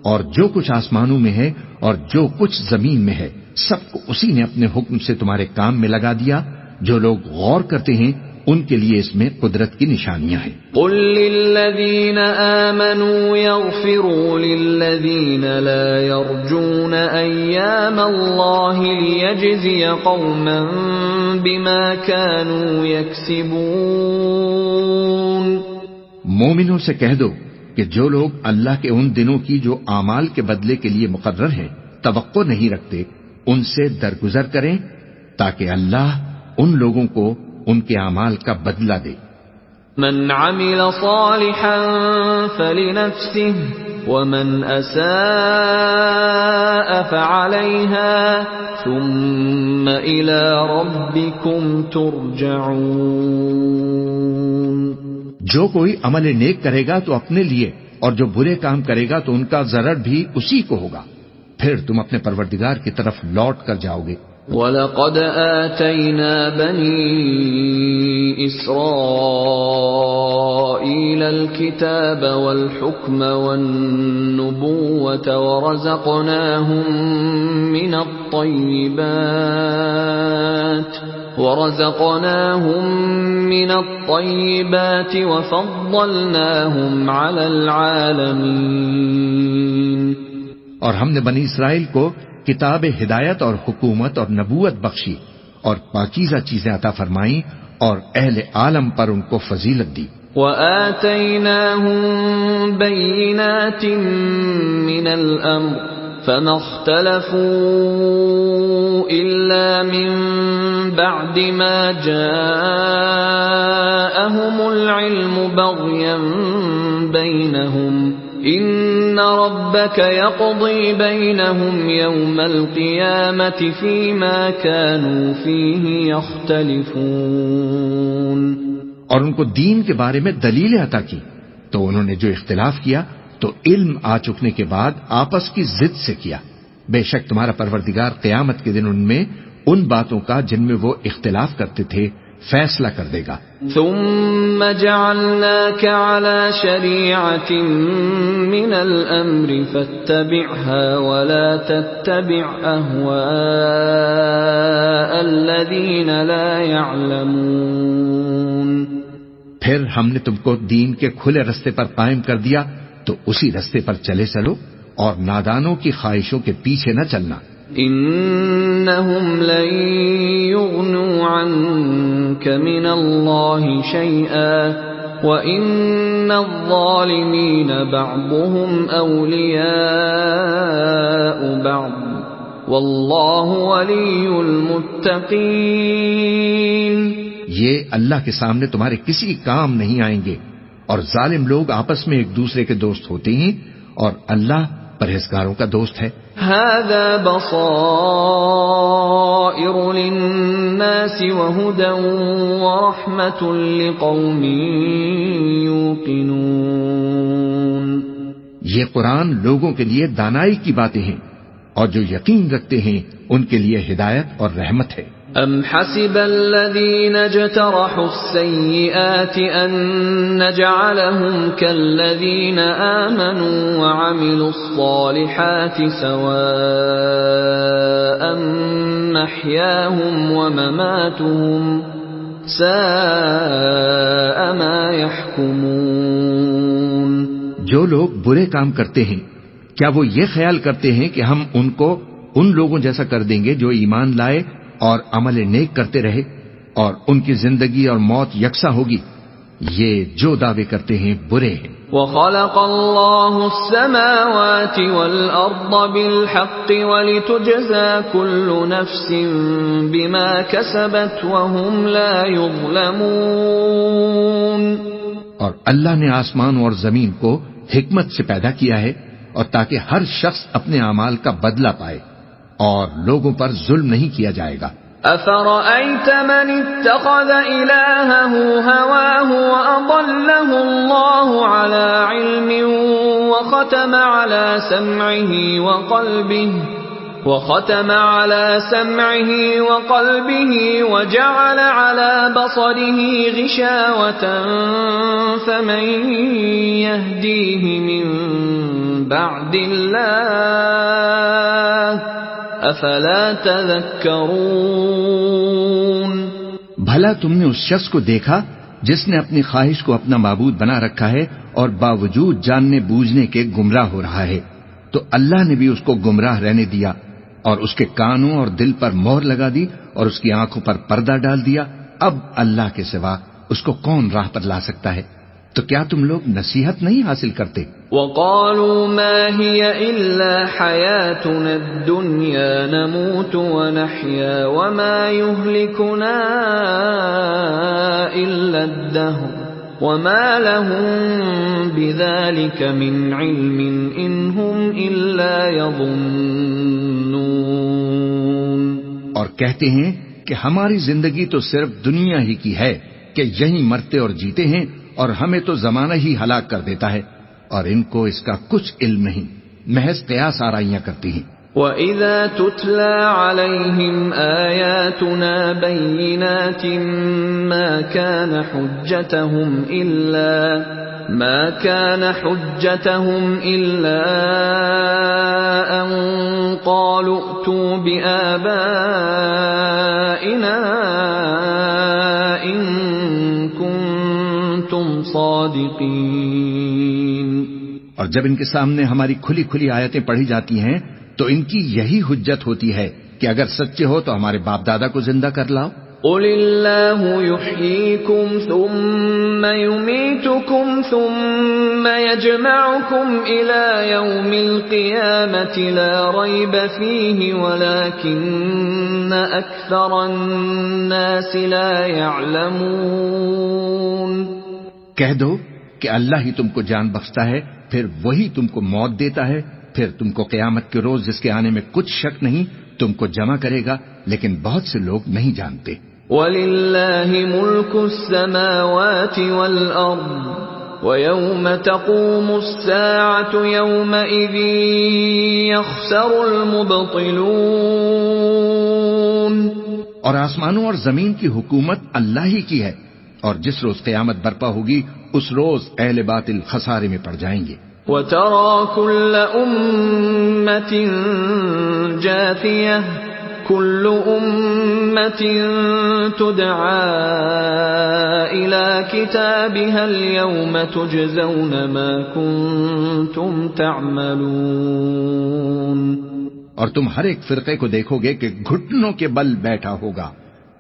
اور جو کچھ آسمانوں میں ہے اور جو کچھ زمین میں ہے سب کو اسی نے اپنے حکم سے تمہارے کام میں لگا دیا. جو لوگ غور کرتے ہیں ان کے لیے اس میں قدرت کی نشانیاں ہیں. قل للذین آمنوا یغفروا للذین لا یرجون ایام اللہ لیجزی قوما بما كانوا یکسبون. مومنوں سے کہہ دو کہ جو لوگ اللہ کے ان دنوں کی جو اعمال کے بدلے کے لیے مقرر ہیں توقع نہیں رکھتے ان سے درگزر کریں تاکہ اللہ ان لوگوں کو ان کے اعمال کا بدلہ دے. من عمل صالحا فلنفسه ومن اساء فعليها ثم الى ربكم ترجعون. جو کوئی عمل نیک کرے گا تو اپنے لیے اور جو برے کام کرے گا تو ان کا ضرر بھی اسی کو ہوگا. پھر تم اپنے پروردگار کی طرف لوٹ کر جاؤ گے. وَلَقَدْ آتَيْنَا بَنِي إِسْرَائِيلَ الْكِتَابَ وَالْحُكْمَ وَالنُّبُوَّةَ ورزقناهم من الطيبات وفضلناهم على العالمين. اور ہم نے بنی اسرائیل کو کتاب ہدایت اور حکومت اور نبوت بخشی اور پاکیزہ چیزیں عطا فرمائیں اور اہل عالم پر ان کو فضیلت دی. وَآتَيْنَاهُمْ بَيِّنَاتٍ مِّنَ الْأَمْرِ فَمَا اخْتَلَفُوا إِلَّا مِن بَعْدِ مَا جَاءَهُمُ الْعِلْمُ بَغْيًا بَيْنَهُمْ إِنَّ رَبَّكَ يَقْضِي بَيْنَهُمْ يَوْمَ الْقِيَامَةِ فِيمَا كَانُوا فِيهِ يَخْتَلِفُونَ. اور ان کو دین کے بارے میں دلیلیں عطا کی تو انہوں نے جو اختلاف کیا تو علم آ چکنے کے بعد آپس کی ضد سے کیا. بے شک تمہارا پروردگار قیامت کے دن ان میں ان باتوں کا جن میں وہ اختلاف کرتے تھے فیصلہ کر دے گا۔ ثم جعلناك على شريعة من الأمر فاتبعها ولا تتبع أهواء الذين لا يعلمون۔ پھر ہم نے تم کو دین کے کھلے رستے پر قائم کر دیا تو اسی رستے پر چلے چلو اور نادانوں کی خواہشوں کے پیچھے نہ چلنا۔ انہم لن یغنوا عنک من اللہ شیئا وان الظالمین بعضهم اولیاء بعض واللہ ولی المتقین۔ یہ اللہ کے سامنے تمہارے کسی کام نہیں آئیں گے، اور ظالم لوگ آپس میں ایک دوسرے کے دوست ہوتے ہیں، اور اللہ پرہیزگاروں کا دوست ہے۔ هذا بصائر للناس وهدى ورحمة لقوم يوقنون۔ یہ قرآن لوگوں کے لیے دانائی کی باتیں ہیں، اور جو یقین رکھتے ہیں ان کے لیے ہدایت اور رحمت ہے۔ ام حسب الذين اجترحوا السيئات ان نجعلهم كالذين آمنوا وعملوا الصالحات سواء محياهم ومماتهم ساء ما يحكمون۔ جو لوگ برے کام کرتے ہیں کیا وہ یہ خیال کرتے ہیں کہ ہم ان کو ان لوگوں جیسا کر دیں گے جو ایمان لائے اور عمل نیک کرتے رہے اور ان کی زندگی اور موت یکساں ہوگی؟ یہ جو دعوے کرتے ہیں برے ہیں۔ وَخَلَقَ اللَّهُ السَّمَاوَاتِ وَالْأَرْضَ بِالْحَقِّ وَلِتُجْزَى كُلُّ نَفْسٍ بِمَا كَسَبَتْ وَهُمْ لَا يُظْلَمُونَ۔ اور اللہ نے آسمان اور زمین کو حکمت سے پیدا کیا ہے، اور تاکہ ہر شخص اپنے اعمال کا بدلہ پائے اور لوگوں پر ظلم نہیں کیا جائے گا۔ أَفَرَأَيْتَ مَنِ اتَّخَذَ إِلَٰهَهُ هَوَاهُ وَأَضَلَّهُ اللَّهُ عَلَىٰ عِلْمٍ وَخَتَمَ عَلَىٰ سَمْعِهِ وَقَلْبِهِ وَجَعَلَ عَلَىٰ بَصَرِهِ غِشَاوَةً فَمَن يَهْدِيهِ مِن بَعْدِ اللَّهِ افلا تذکرون۔ بھلا تم نے اس شخص کو دیکھا جس نے اپنی خواہش کو اپنا معبود بنا رکھا ہے اور باوجود جاننے بوجھنے کے گمراہ ہو رہا ہے؟ تو اللہ نے بھی اس کو گمراہ رہنے دیا اور اس کے کانوں اور دل پر مہر لگا دی اور اس کی آنکھوں پر پردہ ڈال دیا۔ اب اللہ کے سوا اس کو کون راہ پر لا سکتا ہے؟ تو کیا تم لوگ نصیحت نہیں حاصل کرتے؟ وَقَالُوا مَا هِيَ إِلَّا حَيَاتُنَا الدُّنْيَا نَمُوتُ وَنَحْيَا وَمَا يُهْلِكُنَا إِلَّا الدَّهْرُ وَمَا لَهُم بِذَلِكَ مِنْ عِلْمٍ إِنْ هُمْ إِلَّا يَظُنُّونَ۔ اور کہتے ہیں کہ ہماری زندگی تو صرف دنیا ہی کی ہے کہ یہیں مرتے اور جیتے ہیں، اور ہمیں تو زمانہ ہی ہلاک کر دیتا ہے، اور ان کو اس کا کچھ علم نہیں، محض قیاس آرائیاں کرتی ہیں۔ وَإِذَا تُتْلَى عَلَيْهِمْ آيَاتُنَا بَيِّنَاتٍ مَا كَانَ حُجَّتَهُمْ إِلَّا أَن قَالُوا ائْتُوا بِآبَائِنَا إِن كُنتُمْ صَادِقِينَ۔ اور جب ان کے سامنے ہماری کھلی کھلی آیتیں پڑھی جاتی ہیں تو ان کی یہی حجت ہوتی ہے کہ اگر سچے ہو تو ہمارے باپ دادا کو زندہ کر لاؤ۔ قُلِ اللَّهُ يُحْيِيكُمْ ثُمَّ يُمِيتُكُمْ ثُمَّ يَجْمَعُكُمْ إِلَى يَوْمِ الْقِيَامَةِ لَا رَيْبَ فِيهِ وَلَكِنَّ أَكْثَرَ النَّاسِ لَا يَعْلَمُونَ۔ کہہ دو کہ اللہ ہی تم کو جان بخشتا ہے، پھر وہی تم کو موت دیتا ہے، پھر تم کو قیامت کے روز جس کے آنے میں کچھ شک نہیں تم کو جمع کرے گا، لیکن بہت سے لوگ نہیں جانتے۔ وَلِلَّهِ مُلْكُ السَّمَاوَاتِ وَالْأَرْضِ وَيَوْمَ تَقُومُ السَّاعَةُ يَوْمَئِذٍ يَخْسَرُ الْمُبْطِلُونَ۔ اور آسمانوں اور زمین کی حکومت اللہ ہی کی ہے، اور جس روز قیامت برپا ہوگی اس روز اہل باطل خسارے میں پڑ جائیں گے۔ وَتَرَى كُلَّ أُمَّةٍ جَاثِيَةً كُلُّ أُمَّةٍ تُدْعَى إِلَى كِتَابِهَا الْيَوْمَ تُجْزَوْنَ مَا كُنتُمْ تَعْمَلُونَ۔ اور تم ہر ایک فرقے کو دیکھو گے کہ گھٹنوں کے بل بیٹھا ہوگا،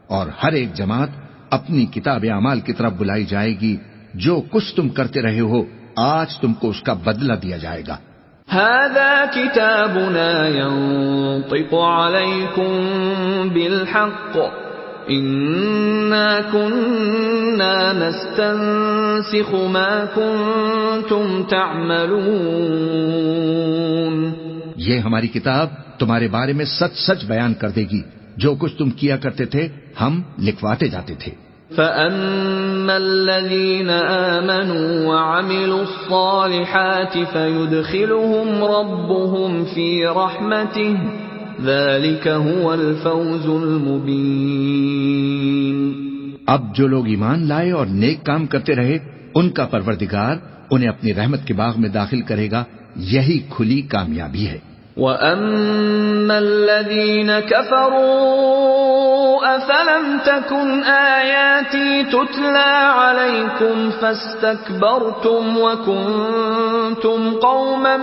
اور ہر ایک جماعت اپنی کتاب اعمال کی طرف بلائی جائے گی، جو کچھ تم کرتے رہے ہو آج تم کو اس کا بدلہ دیا جائے گا۔ هذا كتابنا ينطق عليكم بالحق إنا كنا نستنسخ ما كنتم تعملون۔ یہ ہماری کتاب تمہارے بارے میں سچ سچ بیان کر دے گی، جو کچھ تم کیا کرتے تھے ہم لکھواتے جاتے تھے۔ فَأَمَّا الَّذِينَ آمَنُوا وَعَمِلُوا الصَّالِحَاتِ فَيُدْخِلُهُمْ رَبُّهُمْ فِي رَحْمَتِهِ ذَلِكَ هُوَ الْفَوْزُ الْمُبِينُ۔ اب جو لوگ ایمان لائے اور نیک کام کرتے رہے، ان کا پروردگار انہیں اپنی رحمت کے باغ میں داخل کرے گا، یہی کھلی کامیابی ہے۔ وَأَمَّا الَّذِينَ كَفَرُوا أَفَلَمْ تَكُنْ آيَاتِي تُتْلَى عَلَيْكُمْ فَاسْتَكْبَرْتُمْ وَكُنْتُمْ قَوْمًا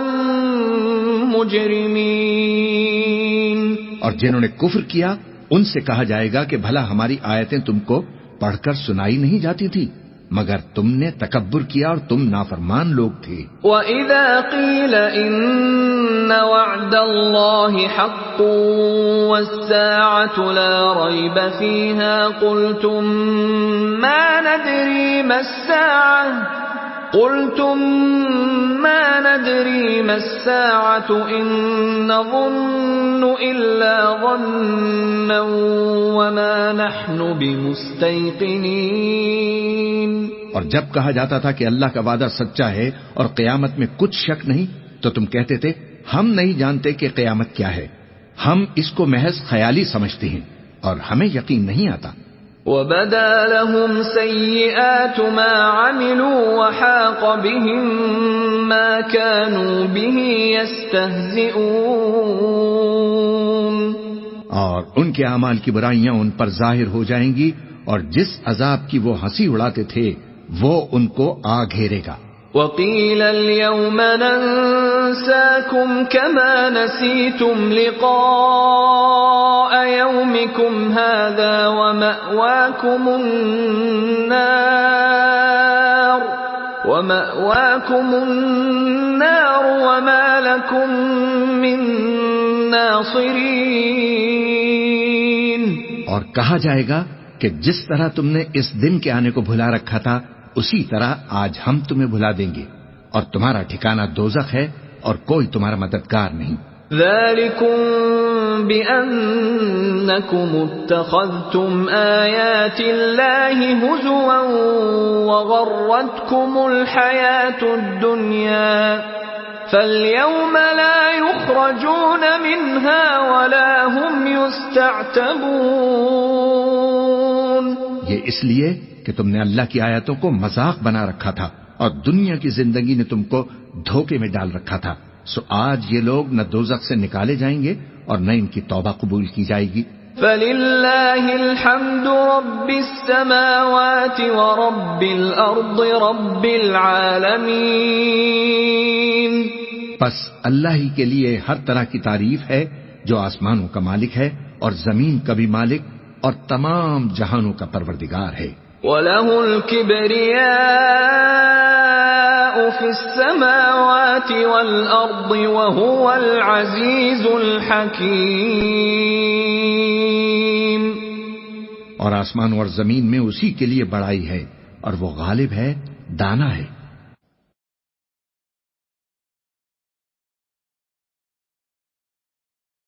مُجْرِمِينَ۔ اور جنہوں نے کفر کیا ان سے کہا جائے گا کہ بھلا ہماری آیتیں تم کو پڑھ کر سنائی نہیں جاتی تھی، مگر تم نے تکبر کیا اور تم نافرمان لوگ تھے۔ وَإِذَا قِيلَ إِنَّ وَعْدَ اللَّهِ حَقٌّ وَالسَّاعَةُ لَا رَيْبَ فِيهَا قُلْتُم مَّا نَدْرِي مَا السَّاعَةُ إِن نَّظُنُّ إِلَّا ظَنًّا وَمَا نَحْنُ بِمُسْتَيْقِنِينَ۔ اور جب کہا جاتا تھا کہ اللہ کا وعدہ سچا ہے اور قیامت میں کچھ شک نہیں، تو تم کہتے تھے ہم نہیں جانتے کہ قیامت کیا ہے، ہم اس کو محض خیالی سمجھتے ہیں اور ہمیں یقین نہیں آتا۔ وَبَدَا لَهُمْ سَيِّئَاتُ مَا عَمِلُوا وَحَاقَ بِهِم مَّا كَانُوا بِهِ يَسْتَهْزِئُونَ۔ اور ان کے اعمال کی برائیاں ان پر ظاہر ہو جائیں گی، اور جس عذاب کی وہ ہنسی اڑاتے تھے وہ ان کو آ گھیرے گا۔ وَقِيلَ الْيَوْمَ نَنسَاكُمْ كَمَا نَسِيتُمْ لِقَاءَ يَوْمِكُمْ هَذَا وَمَأْوَاكُمُ النَّارُ وَمَا لَكُمْ مِن نَاصِرِينَ۔ اور کہا جائے گا کہ جس طرح تم نے اس دن کے آنے کو بھلا رکھا تھا، اسی طرح آج ہم تمہیں بھلا دیں گے، اور تمہارا ٹھکانہ دوزخ ہے اور کوئی تمہارا مددگار نہیں۔ ذَلِكُمْ بِأَنَّكُمُ اتَّخَذْتُمْ آيَاتِ اللَّهِ هُزُوًا وَغَرَّتْكُمُ الْحَيَاةُ الدُّنْيَا فَالْيَوْمَ لَا يُخْرَجُونَ مِنْهَا وَلَا هُمْ يُسْتَعْتَبُونَ۔ یہ اس لیے کہ تم نے اللہ کی آیتوں کو مذاق بنا رکھا تھا اور دنیا کی زندگی نے تم کو دھوکے میں ڈال رکھا تھا، سو آج یہ لوگ نہ دوزخ سے نکالے جائیں گے اور نہ ان کی توبہ قبول کی جائے گی۔ فَلِلَّهِ الْحَمْدُ رَبِّ السَّمَاوَاتِ وَرَبِّ الْأَرْضِ رَبِّ الْعَالَمِينَ۔ پس اللہ ہی کے لیے ہر طرح کی تعریف ہے، جو آسمانوں کا مالک ہے اور زمین کا بھی مالک اور تمام جہانوں کا پروردگار ہے۔ وَلَهُ الْكِبْرِيَاءُ فِي السَّمَاوَاتِ وَالْأَرْضِ وَهُوَ الْعَزِيزُ الْحَكِيمُ۔ اور آسمان اور زمین میں اسی کے لیے بڑائی ہے اور وہ غالب ہے، دانا ہے۔